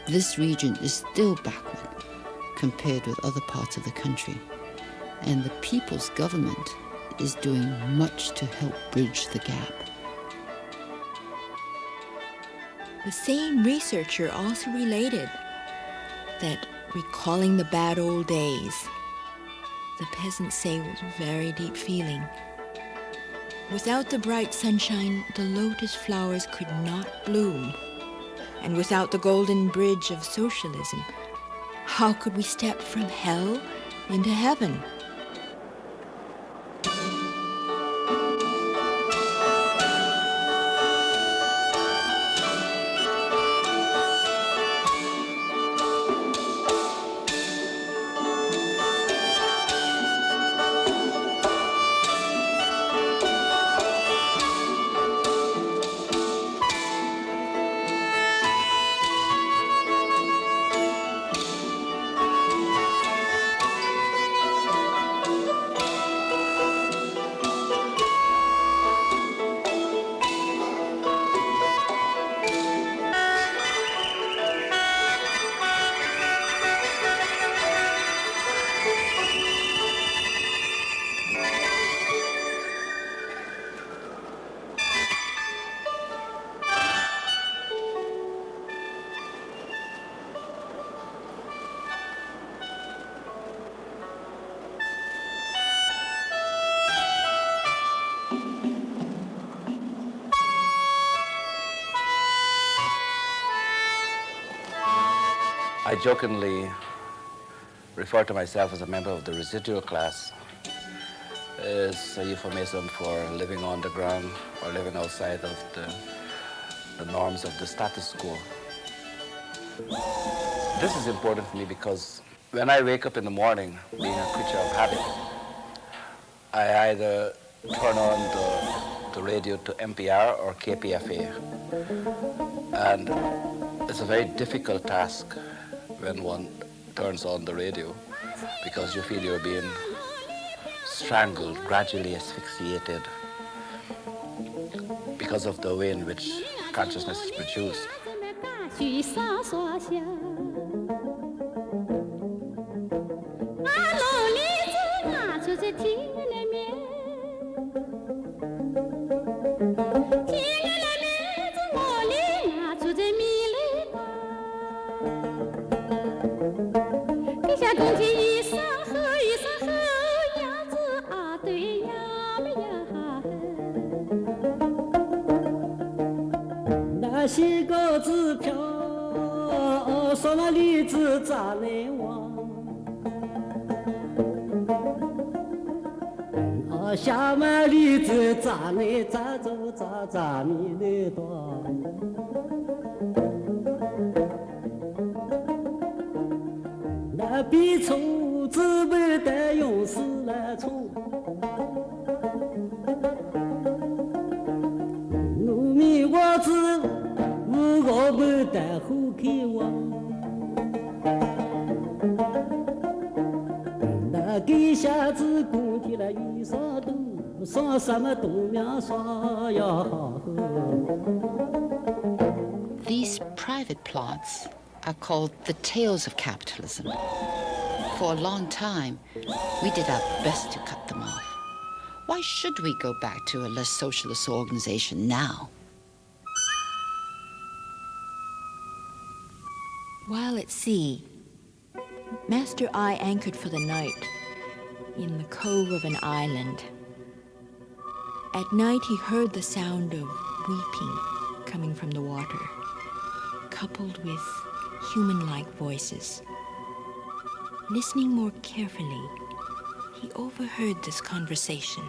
this region is still backward compared with other parts of the country, and the people's government is doing much to help bridge the gap. The same researcher also related that, recalling the bad old days, the peasants say was a very deep feeling. Without the bright sunshine, the lotus flowers could not bloom. And without the golden bridge of socialism, how could we step from hell into heaven? I jokingly refer to myself as a member of the residual class. It's a euphemism for living on the ground or living outside of the norms of the status quo. This is important for me because when I wake up in the morning, being a creature of habit, I either turn on the radio to NPR or KPFA. And it's a very difficult task when one turns on the radio because you feel you're being strangled, gradually asphyxiated because of the way in which consciousness is produced. These private plots are called the tales of capitalism. For a long time, we did our best to cut them off. Why should we go back to a less socialist organization now? While at sea, Master I anchored for the night in the cove of an island. At night, he heard the sound of weeping coming from the water, coupled with human-like voices. Listening more carefully, he overheard this conversation.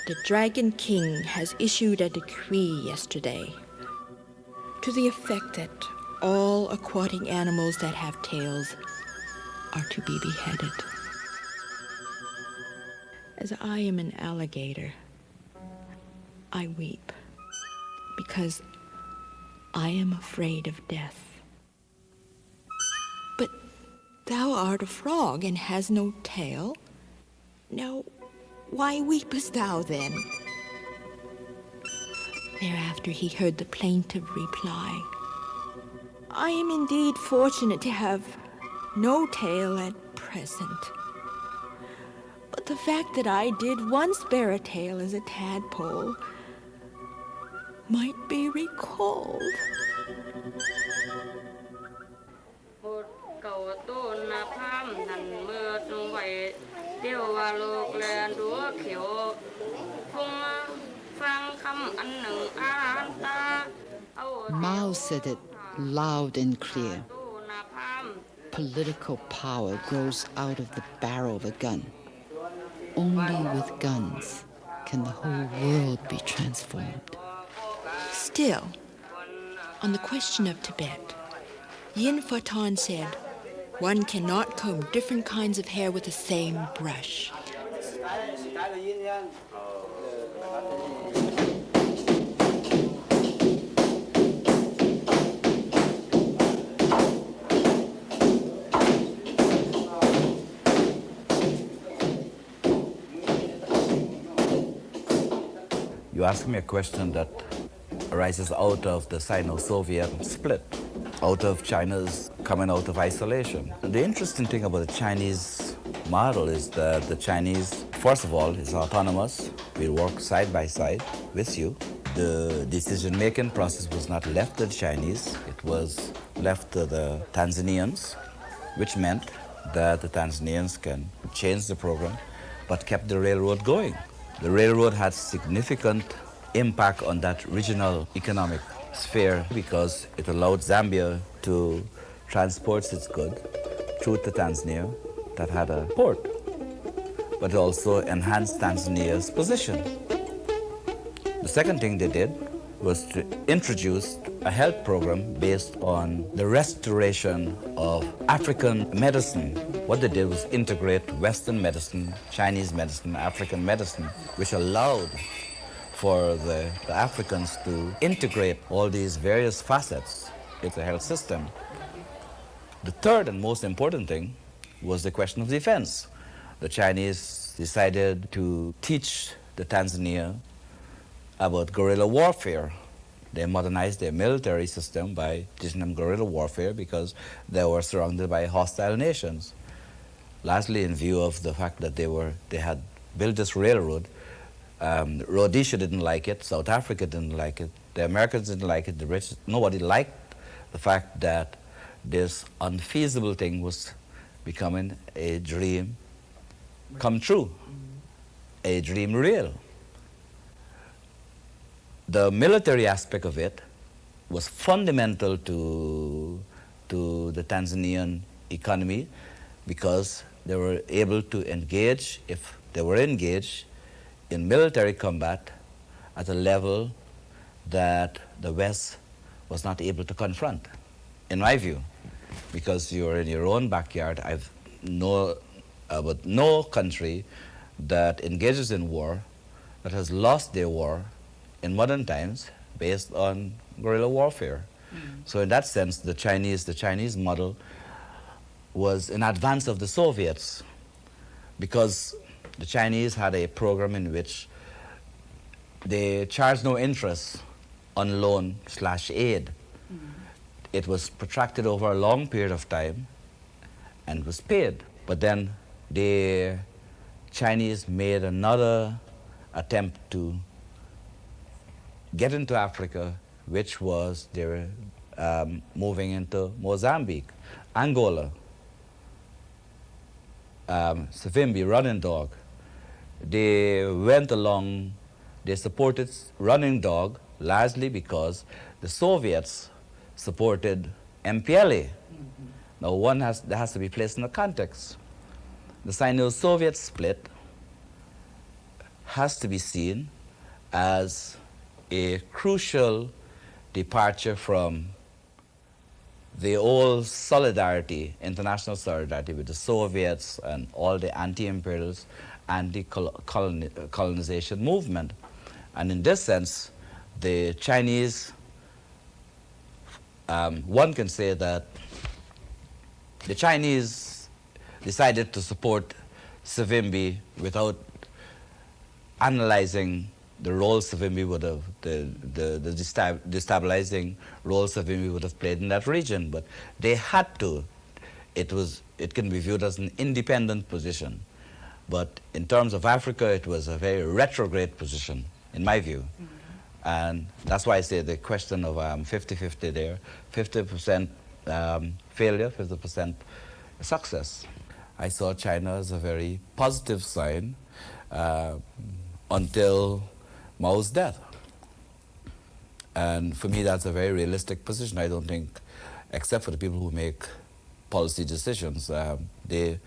The Dragon King has issued a decree yesterday to the effect that all aquatic animals that have tails are to be beheaded. As I am an alligator, I weep because I am afraid of death. But thou art a frog and has no tail. Now, why weepest thou then? Thereafter he heard the plaintive reply, I am indeed fortunate to have no tail at present. But the fact that I did once bear a tail as a tadpole might be recalled. Mao said it loud and clear. Political power grows out of the barrel of a gun. Only with guns can the whole world be transformed. Still, on the question of Tibet, Yin Fatan said, one cannot comb different kinds of hair with the same brush. You ask me a question that arises out of the Sino-Soviet split, out of China's coming out of isolation. The interesting thing about the Chinese model is that the Chinese, first of all, is autonomous. We work side by side with you. The decision-making process was not left to the Chinese. It was left to the Tanzanians, which meant that the Tanzanians can change the program, but kept the railroad going. The railroad had significant impact on that regional economic sphere because it allowed Zambia to transport its goods through to Tanzania that had a port, but it also enhanced Tanzania's position. The second thing they did was to introduce a health program based on the restoration of African medicine. What they did was integrate Western medicine, Chinese medicine, African medicine, which allowed for the Africans to integrate all these various facets into the health system. The third and most important thing was the question of defense. The Chinese decided to teach the Tanzania about guerrilla warfare. They modernized their military system by teaching them guerrilla warfare because they were surrounded by hostile nations. Lastly, in view of the fact that they had built this railroad, Rhodesia didn't like it, South Africa didn't like it, the Americans didn't like it, the British, nobody liked the fact that this unfeasible thing was becoming a dream come true, a dream real. The military aspect of it was fundamental to the Tanzanian economy because they were able to engage, if they were engaged, in military combat at a level that the West was not able to confront, in my view, because you're in your own backyard. I've know about no country that engages in war that has lost their war in modern times based on guerrilla warfare. So in that sense, the Chinese model was in advance of the Soviets because the Chinese had a program in which they charged no interest on loan/aid. It was protracted over a long period of time and was paid. But then the Chinese made another attempt to get into Africa, which was they were moving into Mozambique, Angola, Savimbi, Running Dog. They went along, they supported Running Dog largely because the Soviets supported MPLA. Now that has to be placed in a context. the Sino-Soviet split has to be seen as a crucial departure from the old solidarity, international solidarity with the Soviets and all the anti-imperialist, anti-colonization movement. And in this sense, the Chinese, one can say that the Chinese decided to support Savimbi without analyzing the role Savimbi would have, the destabilizing role Savimbi would have played in that region. But they had to. It can be viewed as an independent position. But in terms of Africa, it was a very retrograde position, in my view. And that's why I say the question of 50-50 there, 50% failure, 50% success. I saw China as a very positive sign until Mao's death. And for me, that's a very realistic position. I don't think, except for the people who make policy decisions, they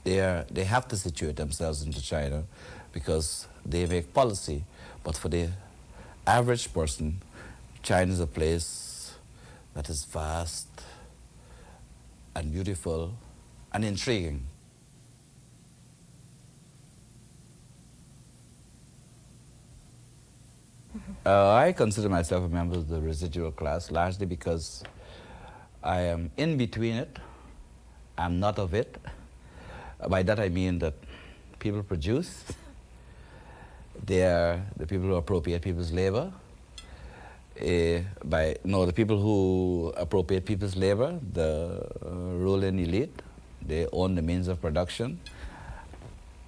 have to situate themselves into China because they make policy. But for the average person, China is a place that is vast and beautiful and intriguing. I consider myself a member of the residual class, largely because I am in between it. I'm not of it. By that I mean that people produce. They are the people who appropriate people's labor. The people who appropriate people's labor, the ruling elite, they own the means of production.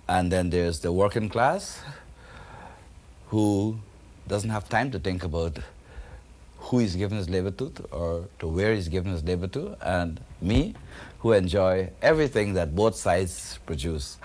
And then there's the working class who doesn't have time to think about who he's given his labor to or to where he's given his labor to, and me, who enjoy everything that both sides produce.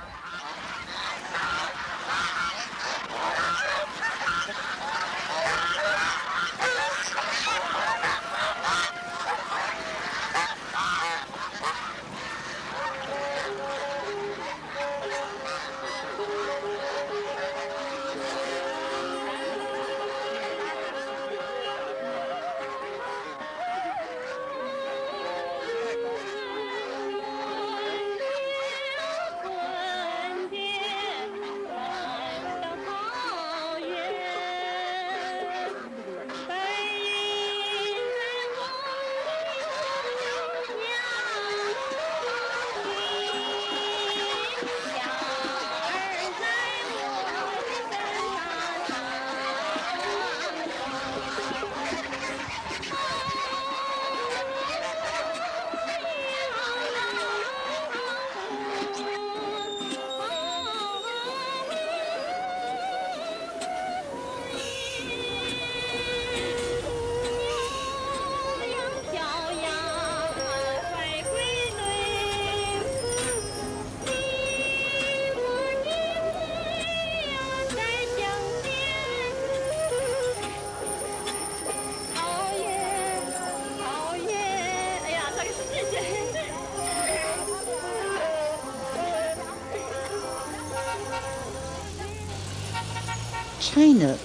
China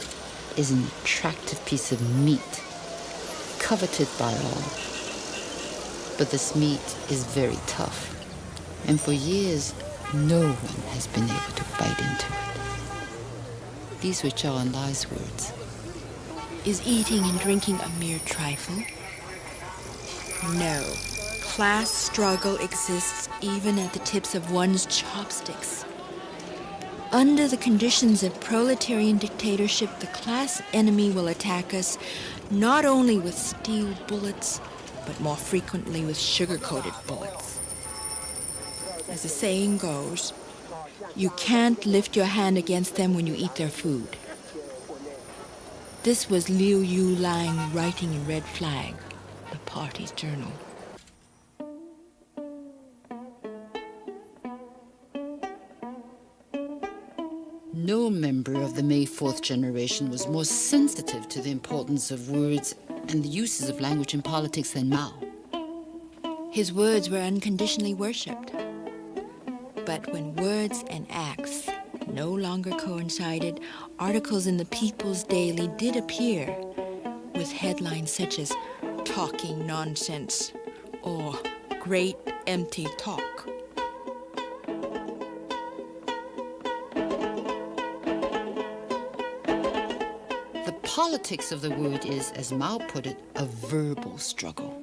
is an attractive piece of meat, coveted by all. But this meat is very tough, and for years, no one has been able to bite into it. These were Zhao Enlai's words. Is eating and drinking a mere trifle? No. Class struggle exists even at the tips of one's chopsticks. Under the conditions of proletarian dictatorship, the class enemy will attack us not only with steel bullets, but more frequently with sugar-coated bullets. As the saying goes, you can't lift your hand against them when you eat their food. This was Liu Yulang writing in Red Flag, the party's journal. No member of the May 4th generation was more sensitive to the importance of words and the uses of language in politics than Mao. His words were unconditionally worshipped. But But when words and acts no longer coincided, articles in the People's Daily did appear with headlines such as "Talking Nonsense" or "Great Empty Talk." The politics of the word is, as Mao put it, a verbal struggle.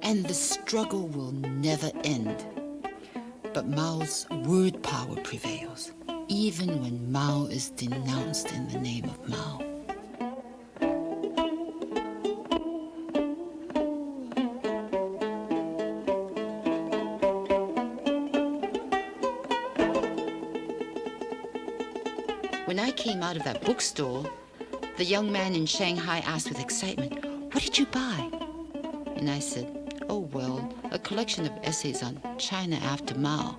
And the struggle will never end. But Mao's word power prevails, even when Mao is denounced in the name of Mao. When I came out of that bookstore, the young man in Shanghai asked with excitement, "What did you buy?" And I said, "Oh, well, a collection of essays on China after Mao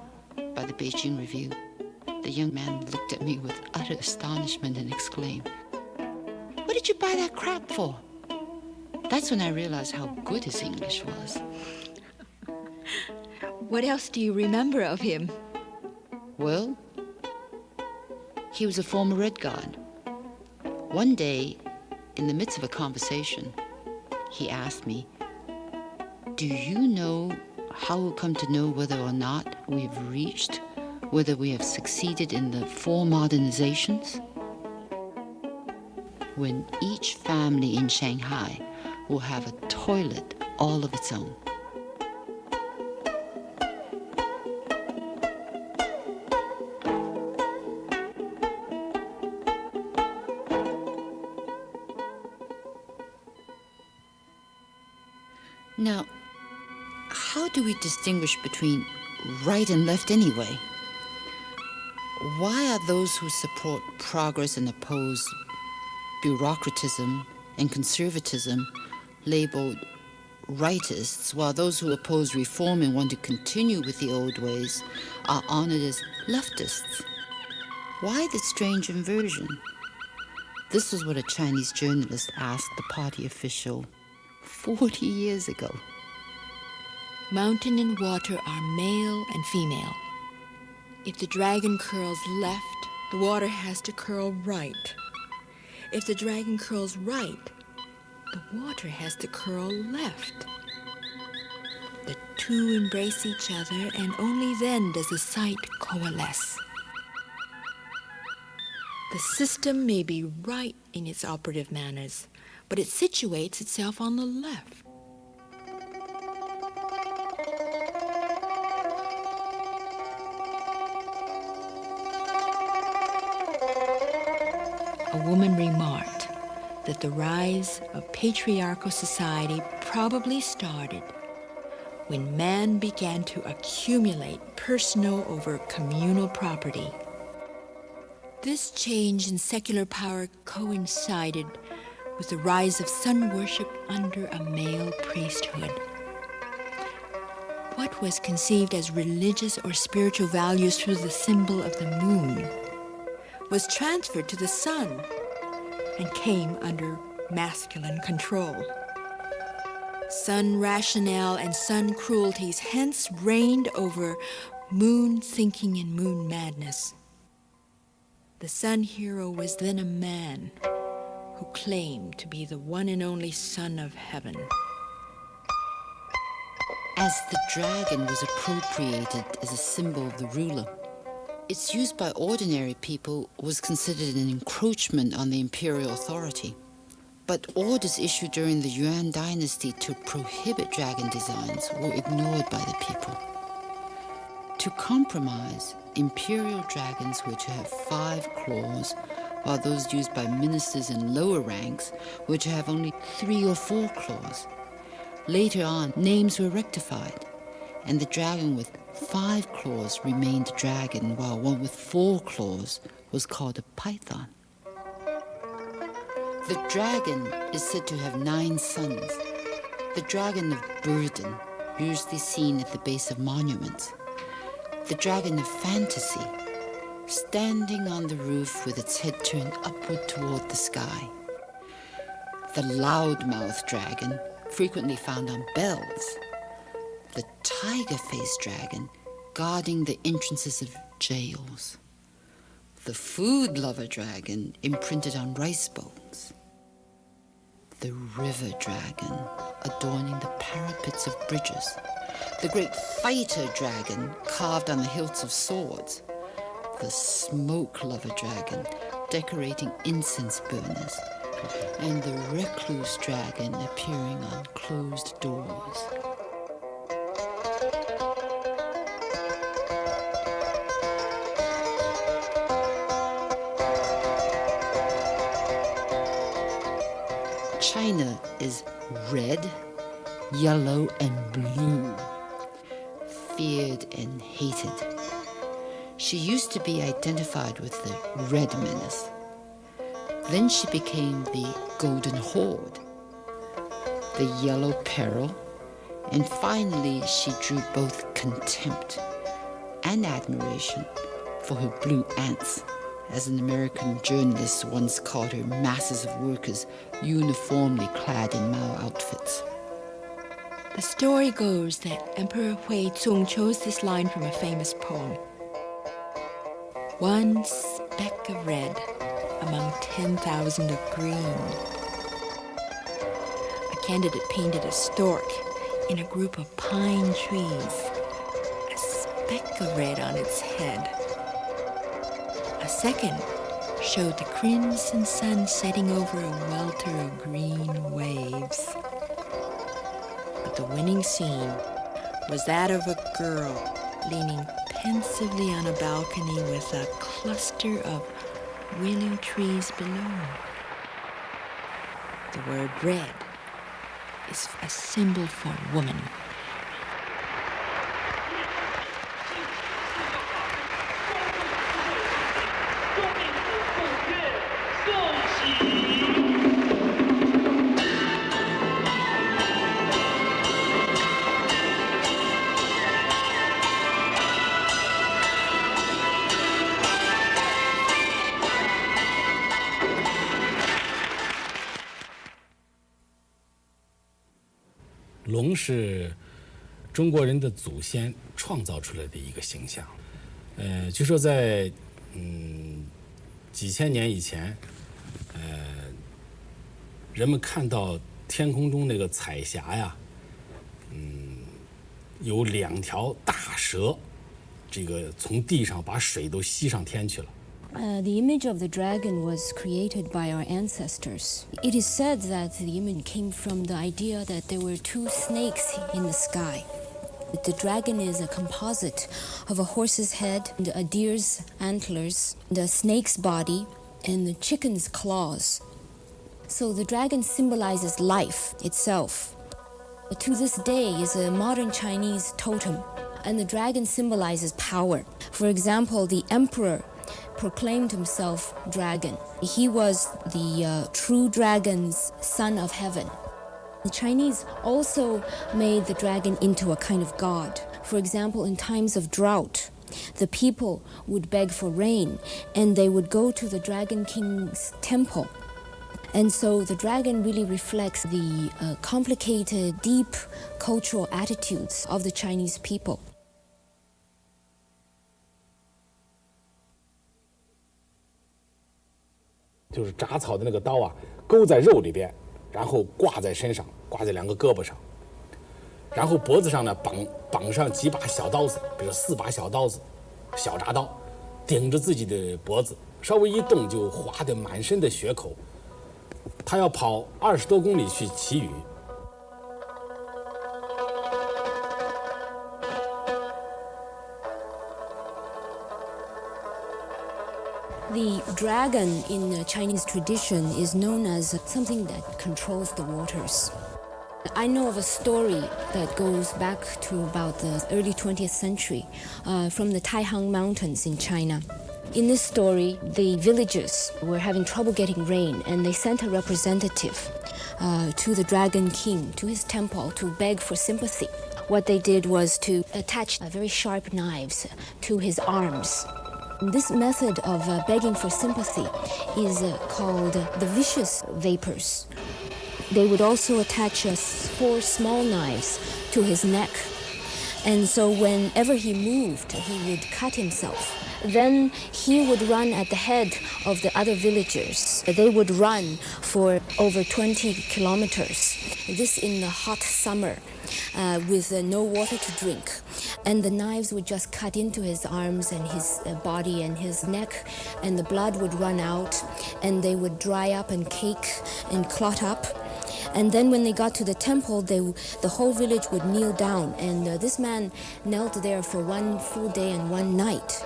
by the Beijing Review." The young man looked at me with utter astonishment and exclaimed, "What did you buy that crap for?" That's when I realized how good his English was. What else do you remember of him? Well, he was a former Red Guard. One day, in the midst of a conversation, he asked me, "Do you know how we'll come to know whether or not we've reached, whether we have succeeded in the 4 modernizations? When each family in Shanghai will have a toilet all of its own." Now, how do we distinguish between right and left anyway? Why are those who support progress and oppose bureaucratism and conservatism labeled rightists, while those who oppose reform and want to continue with the old ways are honored as leftists? Why the strange inversion? This was what a Chinese journalist asked the party official 40 years ago. Mountain and water are male and female. If the dragon curls left, the water has to curl right. If the dragon curls right, the water has to curl left. The two embrace each other, and only then does the sight coalesce. The system may be right in its operative manners, but it situates itself on the left. A woman remarked that the rise of patriarchal society probably started when man began to accumulate personal over communal property. This change in secular power coincided with the rise of sun worship under a male priesthood. What was conceived as religious or spiritual values through the symbol of the moon was transferred to the sun and came under masculine control. Sun rationale and sun cruelties hence reigned over moon thinking and moon madness. The sun hero was then a man who claimed to be the one and only son of heaven. As the dragon was appropriated as a symbol of the ruler, its use by ordinary people was considered an encroachment on the imperial authority. But orders issued during the Yuan dynasty to prohibit dragon designs were ignored by the people. To compromise, imperial dragons were to have 5 claws, while those used by ministers in lower ranks were to have only 3 or 4 claws. Later on, names were rectified, and the dragon with 5 claws remained a dragon, while one with 4 claws was called a python. The dragon is said to have 9 sons. The dragon of burden, usually seen at the base of monuments. The dragon of fantasy, standing on the roof with its head turned upward toward the sky. The loudmouth dragon, frequently found on bells. The tiger-faced dragon, guarding the entrances of jails. The food lover dragon imprinted on rice bowls. The river dragon adorning the parapets of bridges. The great fighter dragon carved on the hilts of swords. The smoke lover dragon decorating incense burners. And the recluse dragon appearing on closed doors. China is red, yellow, and blue, feared and hated. She used to be identified with the Red Menace. Then she became the Golden Horde, the Yellow Peril, and finally she drew both contempt and admiration for her blue ants, as an American journalist once called her masses of workers uniformly clad in Mao outfits. The story goes that Emperor Hui Zong chose this line from a famous poem. One speck of red among 10,000 of green. A candidate painted a stork in a group of pine trees, a speck of red on its head. A second showed the crimson sun setting over a welter of green waves. But the winning scene was that of a girl leaning pensively on a balcony with a cluster of willow trees below. The word red is a symbol for woman.龙是中国人的祖先创造出来的一个形象。据说在几千年以前，人们看到天空中那个彩霞呀，有2条大蛇，这个从地上把水都吸上天去了。The image of the dragon was created by our ancestors. It is said that the image came from the idea that there were 2 snakes in the sky. The dragon is a composite of a horse's head, and a deer's antlers, and a snake's body, and the chicken's claws. So the dragon symbolizes life itself. To this day is a modern Chinese totem, and the dragon symbolizes power. For example, the emperor proclaimed himself dragon. He was the true dragon's son of heaven. The Chinese also made the dragon into a kind of god. For example, in times of drought, the people would beg for rain, and they would go to the Dragon King's temple. And so the dragon really reflects the complicated, deep cultural attitudes of the Chinese people. 就是铡草的那个刀啊，勾在肉里边，然后挂在身上，挂在2个胳膊上，然后脖子上呢绑上几把小刀子，比如4把小刀子，小铡刀，顶着自己的脖子，稍微一动就划得满身的血口。他要跑20多公里去祈雨。The dragon in the Chinese tradition is known as something that controls the waters. I know of a story that goes back to about the early 20th century from the Taihang Mountains in China. In this story, the villagers were having trouble getting rain, and they sent a representative to the Dragon King, to his temple, to beg for sympathy. What they did was to attach very sharp knives to his arms. This method of begging for sympathy is called the vicious vapors. They would also attach 4 small knives to his neck. And so whenever he moved, he would cut himself. Then he would run at the head of the other villagers. They would run for over 20 kilometers, this in the hot summer, with no water to drink. And the knives would just cut into his arms and his body and his neck, and the blood would run out, and they would dry up and cake and clot up. And then when they got to the temple, the whole village would kneel down, and this man knelt there for one full day and one night.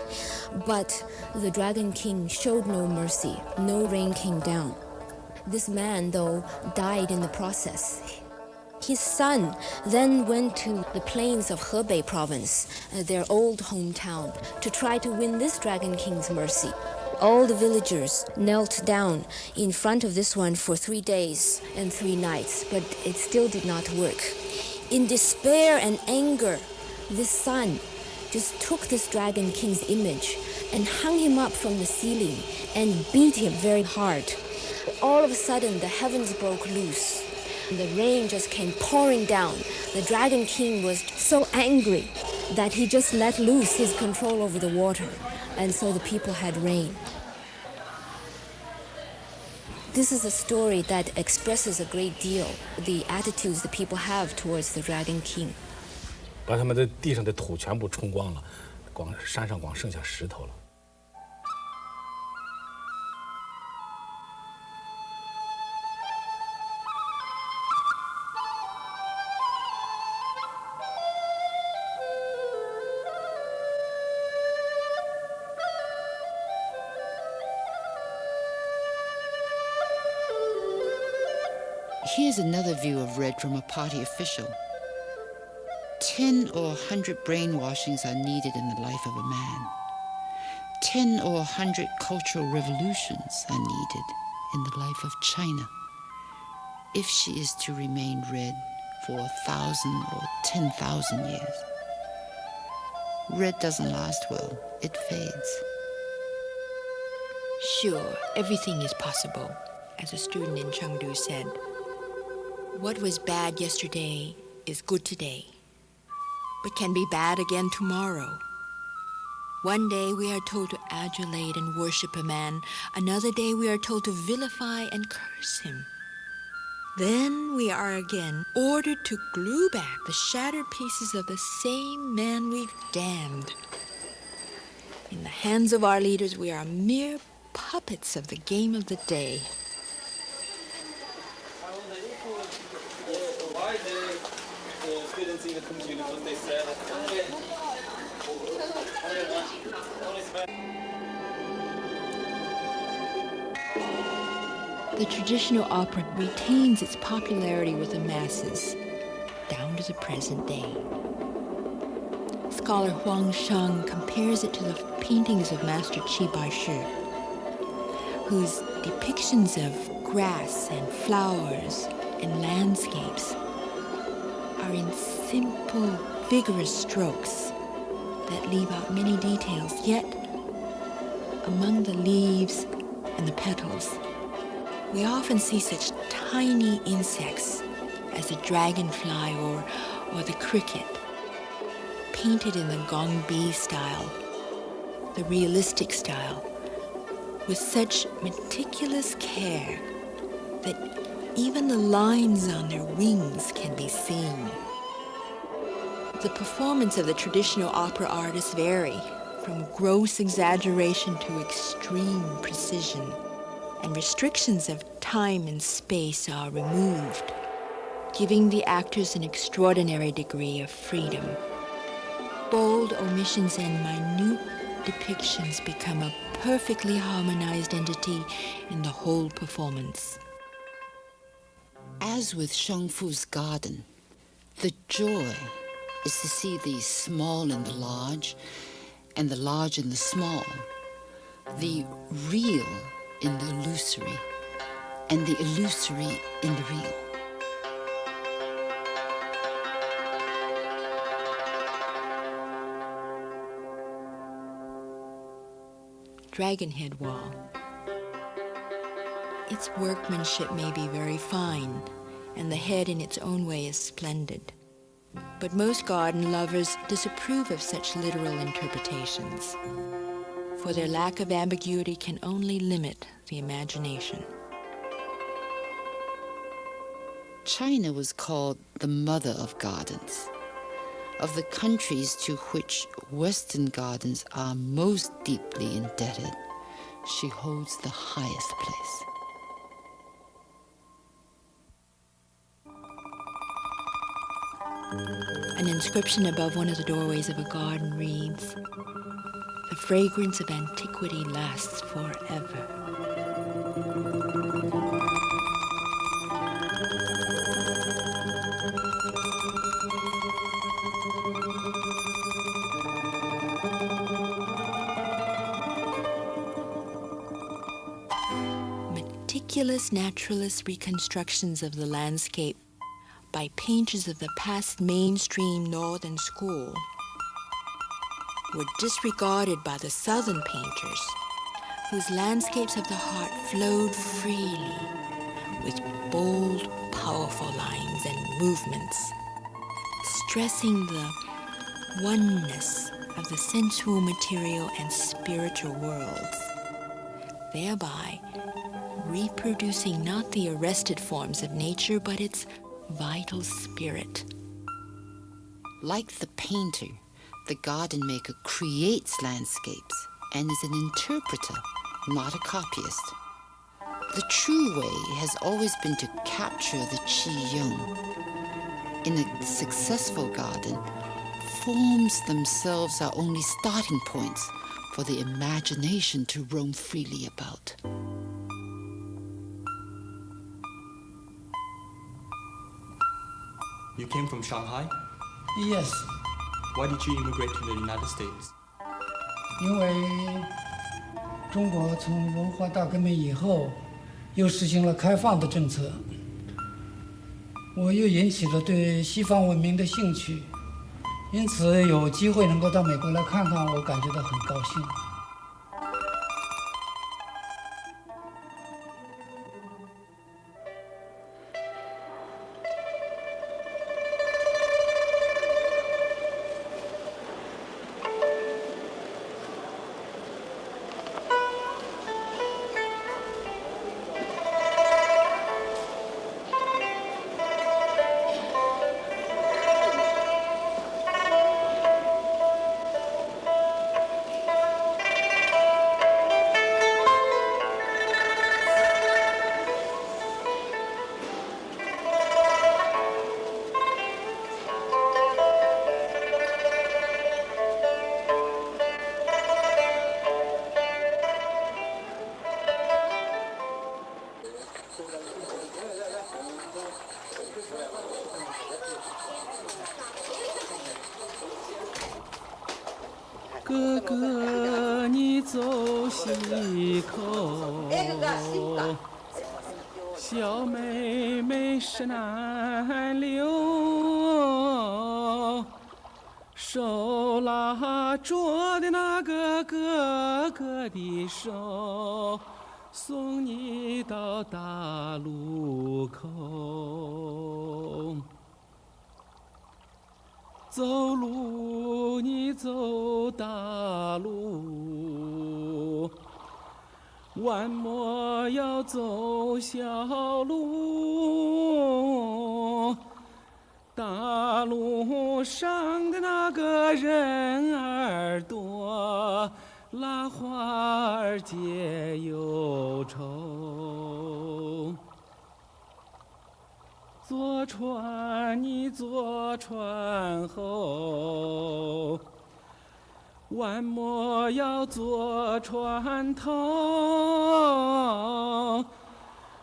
But the Dragon King showed no mercy. No rain came down. This man, though, died in the process. His son then went to the plains of Hebei province, their old hometown, to try to win this Dragon King's mercy. All the villagers knelt down in front of this one for 3 days and 3 nights, but it still did not work. In despair and anger, this son just took this Dragon King's image and hung him up from the ceiling and beat him very hard. All of a sudden, the heavens broke loose. The rain just came pouring down. The Dragon King was so angry that he just let loose his control over the water, and so the people had rain. This is a story that expresses a great deal the attitudes the people have towards the Dragon King. 把他们的地上的土全部冲光了，山上光剩下石头了。Here's another view of Red from a party official. 10 or 100 brainwashings are needed in the life of a man. 10 or 100 cultural revolutions are needed in the life of China if she is to remain red for 1,000 or 10,000 years. Red doesn't last well. It fades. Sure, everything is possible, as a student in Chengdu said. What was bad yesterday is good today, but can be bad again tomorrow. One day we are told to adulate and worship a man. Another day we are told to vilify and curse him. Then we are again ordered to glue back the shattered pieces of the same man we've damned. In the hands of our leaders, we are mere puppets of the game of the day. The traditional opera retains its popularity with the masses down to the present day. Scholar Huang Sheng compares it to the paintings of Master Qi Baishi, whose depictions of grass and flowers and landscapes are in simple, vigorous strokes that leave out many details, yet among the leaves and the petals, we often see such tiny insects as the dragonfly or the cricket, painted in the Gongbi style, the realistic style, with such meticulous care that even the lines on their wings can be seen. The performance of the traditional opera artists vary from gross exaggeration to extreme precision, and restrictions of time and space are removed, giving the actors an extraordinary degree of freedom. Bold omissions and minute depictions become a perfectly harmonized entity in the whole performance. As with Shang Fu's garden, the joy is to see the small in the large and the large in the small, the real in the illusory and the illusory in the real. Dragonhead Wall. Its workmanship may be very fine, and the head in its own way is splendid. But most garden lovers disapprove of such literal interpretations, for their lack of ambiguity can only limit the imagination. China was called the mother of gardens. Of the countries to which Western gardens are most deeply indebted, she holds the highest place. An inscription above one of the doorways of a garden reads, "The fragrance of antiquity lasts forever." Meticulous naturalist reconstructions of the landscape by painters of the past mainstream northern school were disregarded by the southern painters, whose landscapes of the heart flowed freely with bold, powerful lines and movements, stressing the oneness of the sensual, material, and spiritual worlds, thereby reproducing not the arrested forms of nature, but its vital spirit. Like the painter, the garden maker creates landscapes and is an interpreter, not a copyist. The true way has always been to capture the Qi Yung. In a successful garden, forms themselves are only starting points for the imagination to roam freely about. You came from Shanghai? Yes, Why did you immigrate to the United States? 因为中国从文化大革命以后，又实行了开放的政策，我又引起了对西方文明的兴趣，因此有机会能够到美国来看看，我感觉到很高兴。哥哥，你走西口，小妹妹是南流，手拉着的那个哥哥的手，送你到大路口。走路你走大路，万莫要走小路。大路上的那个人儿多，拉花儿结忧愁。坐船你坐船后，万莫要坐船头。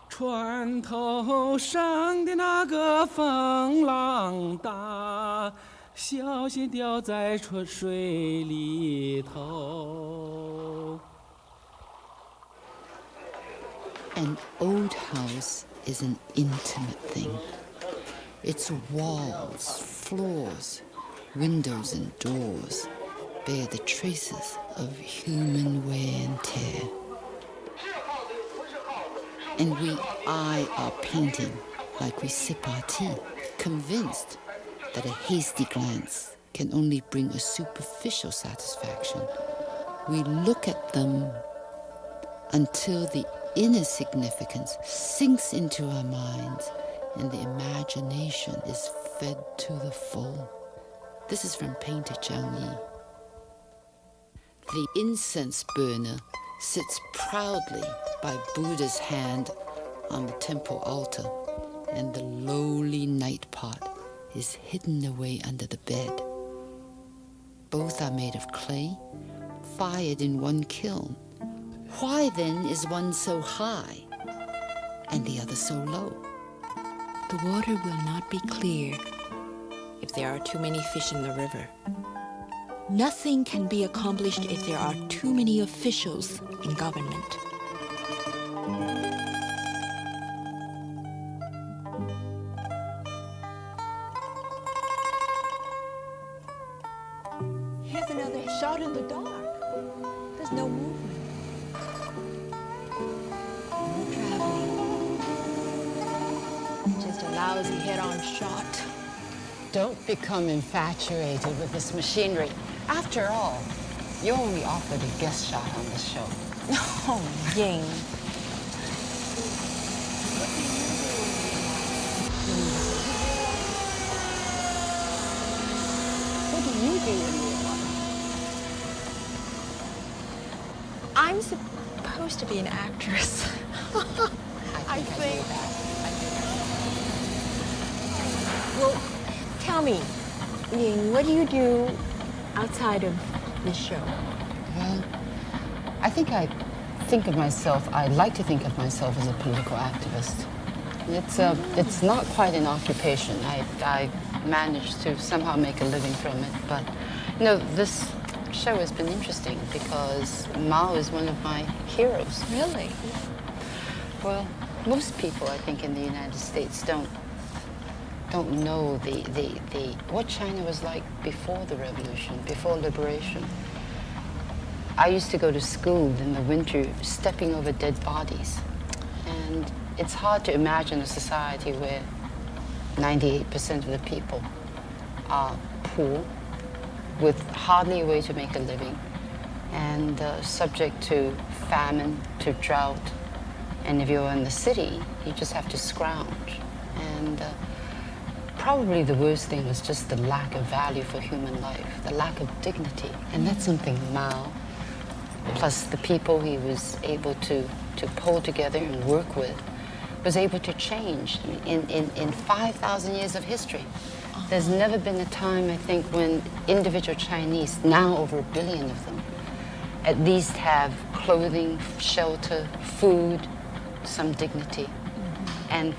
船头上的那个风浪大，小心掉在水里头。 An old house is an intimate thing. Its walls, floors, windows, and doors bear the traces of human wear and tear. And we eye our painting like we sip our tea, convinced that a hasty glance can only bring a superficial satisfaction. We look at them until the inner significance sinks into our minds and the imagination is fed to the full. This is from painter Zhang Yi. The incense burner sits proudly by Buddha's hand on the temple altar, and the lowly night pot is hidden away under the bed. Both are made of clay, fired in one kiln. Why then is one so high and the other so low? The water will not be clear if there are too many fish in the river. Nothing can be accomplished if there are too many officials in government. Here's another shot in the dark. There's no movement. No traveling. Just a lousy head-on shot. Don't become infatuated with this machinery. After all, you're only offered a guest shot on the show. Oh, Ying. What do you do in real life? I'm supposed to be an actress. I think. Well, tell me, Ying, what do you do outside of this show? Well, I like to think of myself as a political activist. It's not quite an occupation. I managed to somehow make a living from it, but this show has been interesting because Mao is one of my heroes. Really? Well, most people, I think, in the United States don't know what China was like before the revolution, before liberation. I used to go to school in the winter stepping over dead bodies. And it's hard to imagine a society where 98% of the people are poor, with hardly a way to make a living, and subject to famine, to drought. And if you're in the city, you just have to scrounge. And probably the worst thing was just the lack of value for human life, the lack of dignity. And that's something Mao, plus the people he was able to pull together and work with, was able to change. I mean, in 5,000 years of history, there's never been a time, I think, when individual Chinese, now over 1 billion of them, at least have clothing, shelter, food, some dignity. And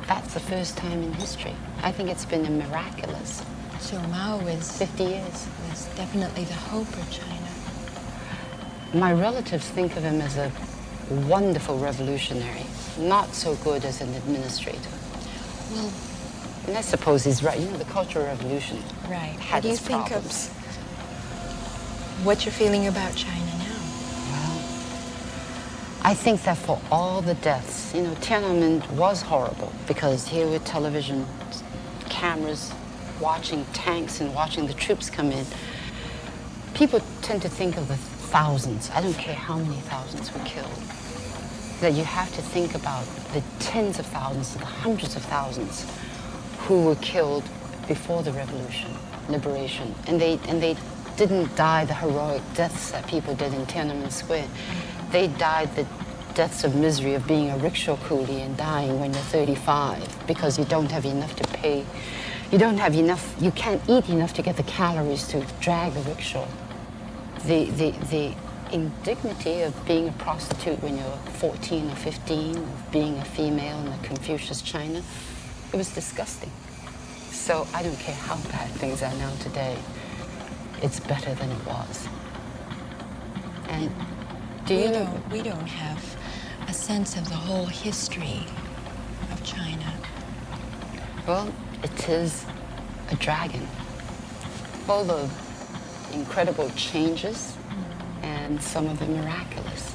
that's the first time in history. I think it's been a miraculous. So Mao was 50 years. Was definitely the hope of China. My relatives think of him as a wonderful revolutionary, not so good as an administrator. Well, and I suppose he's right. The Cultural Revolution had What do you its think problems. of what you're feeling about China now? Well, I think that for all the deaths, Tiananmen was horrible because here were television cameras watching tanks and watching the troops come in. People tend to think of the thousands, I don't care how many thousands were killed, that you have to think about the tens of thousands, the hundreds of thousands who were killed before the revolution, liberation. And they didn't die the heroic deaths that people did in Tiananmen Square. They died the deaths of misery of being a rickshaw coolie and dying when you're 35 because you don't have enough to pay. You can't eat enough to get the calories to drag the rickshaw. The indignity of being a prostitute when you're 14 or 15, of being a female in the Confucius China, it was disgusting. So I don't care how bad things are now today, it's better than it was. And we don't have a sense of the whole history of China. Well, it is a dragon, full of incredible changes, and some of them miraculous,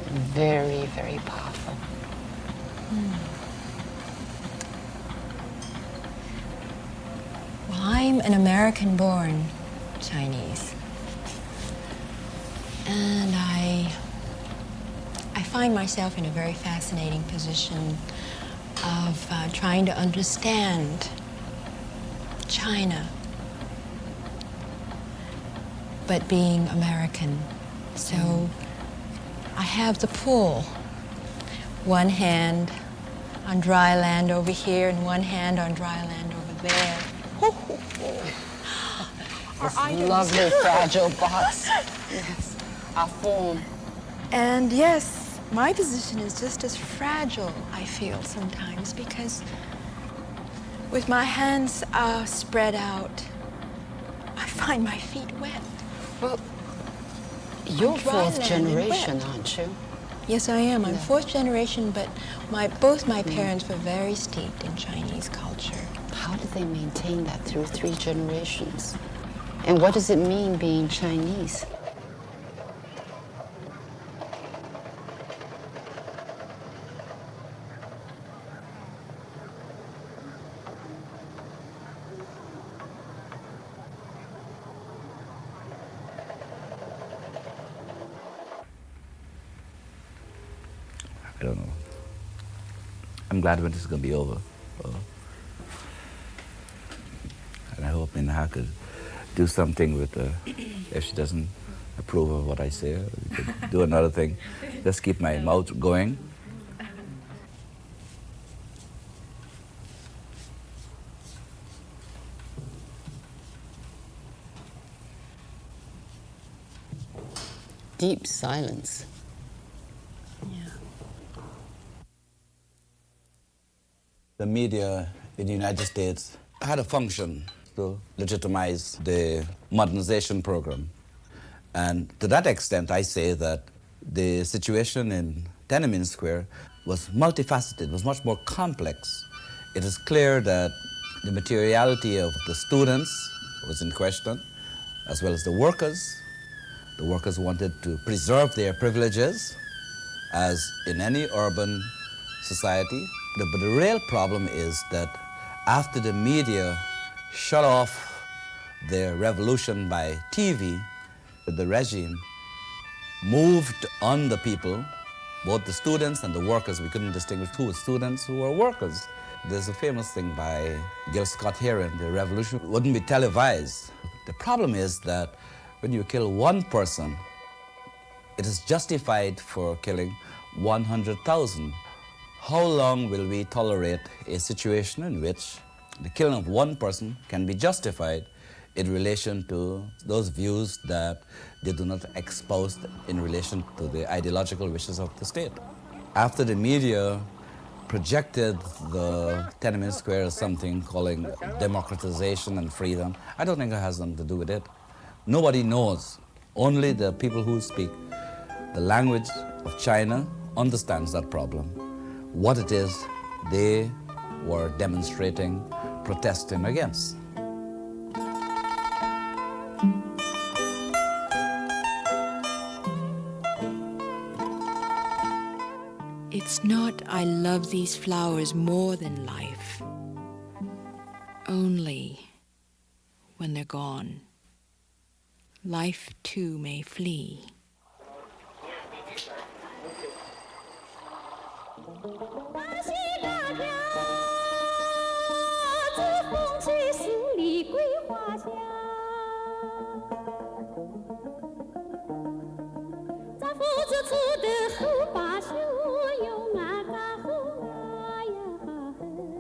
very, very powerful. Well, I'm an American-born Chinese, and I find myself in a very fascinating position of trying to understand China, but being American. So I have the pull. One hand on dry land over here and one hand on dry land over there. This lovely fragile box. Yes, our form. And yes, my position is just as fragile, I feel sometimes, because with my hands spread out, I find my feet wet. Well, you're dry fourth land and generation, wet. aren't you? Yes, I am. I'm fourth generation, but both my parents were very steeped in Chinese culture. How did they maintain that through 3 generations? And what does it mean being Chinese? I don't know. I'm glad when this is going to be over. And I hope Minh-ha could do something with if she doesn't approve of what I say, we could do another thing. Just keep my mouth going. Deep silence. The media in the United States had a function to legitimize the modernization program. And to that extent, I say that the situation in Tiananmen Square was multifaceted, was much more complex. It is clear that the materiality of the students was in question, as well as the workers. The workers wanted to preserve their privileges, as in any urban society. But the real problem is that after the media shut off their revolution by TV, the regime moved on the people, both the students and the workers. We couldn't distinguish who were students, who were workers. There's a famous thing by Gil Scott-Heron, the revolution wouldn't be televised. The problem is that when you kill one person, it is justified for killing 100,000. How long will we tolerate a situation in which the killing of one person can be justified in relation to those views that they do not espouse in relation to the ideological wishes of the state? After the media projected the Tiananmen Square as something calling democratization and freedom, I don't think it has nothing to do with it. Nobody knows. Only the people who speak the language of China understands that problem. What it is they were demonstrating, protesting against. It's not I love these flowers more than life, only when they're gone, life too may flee. 夫子出得后。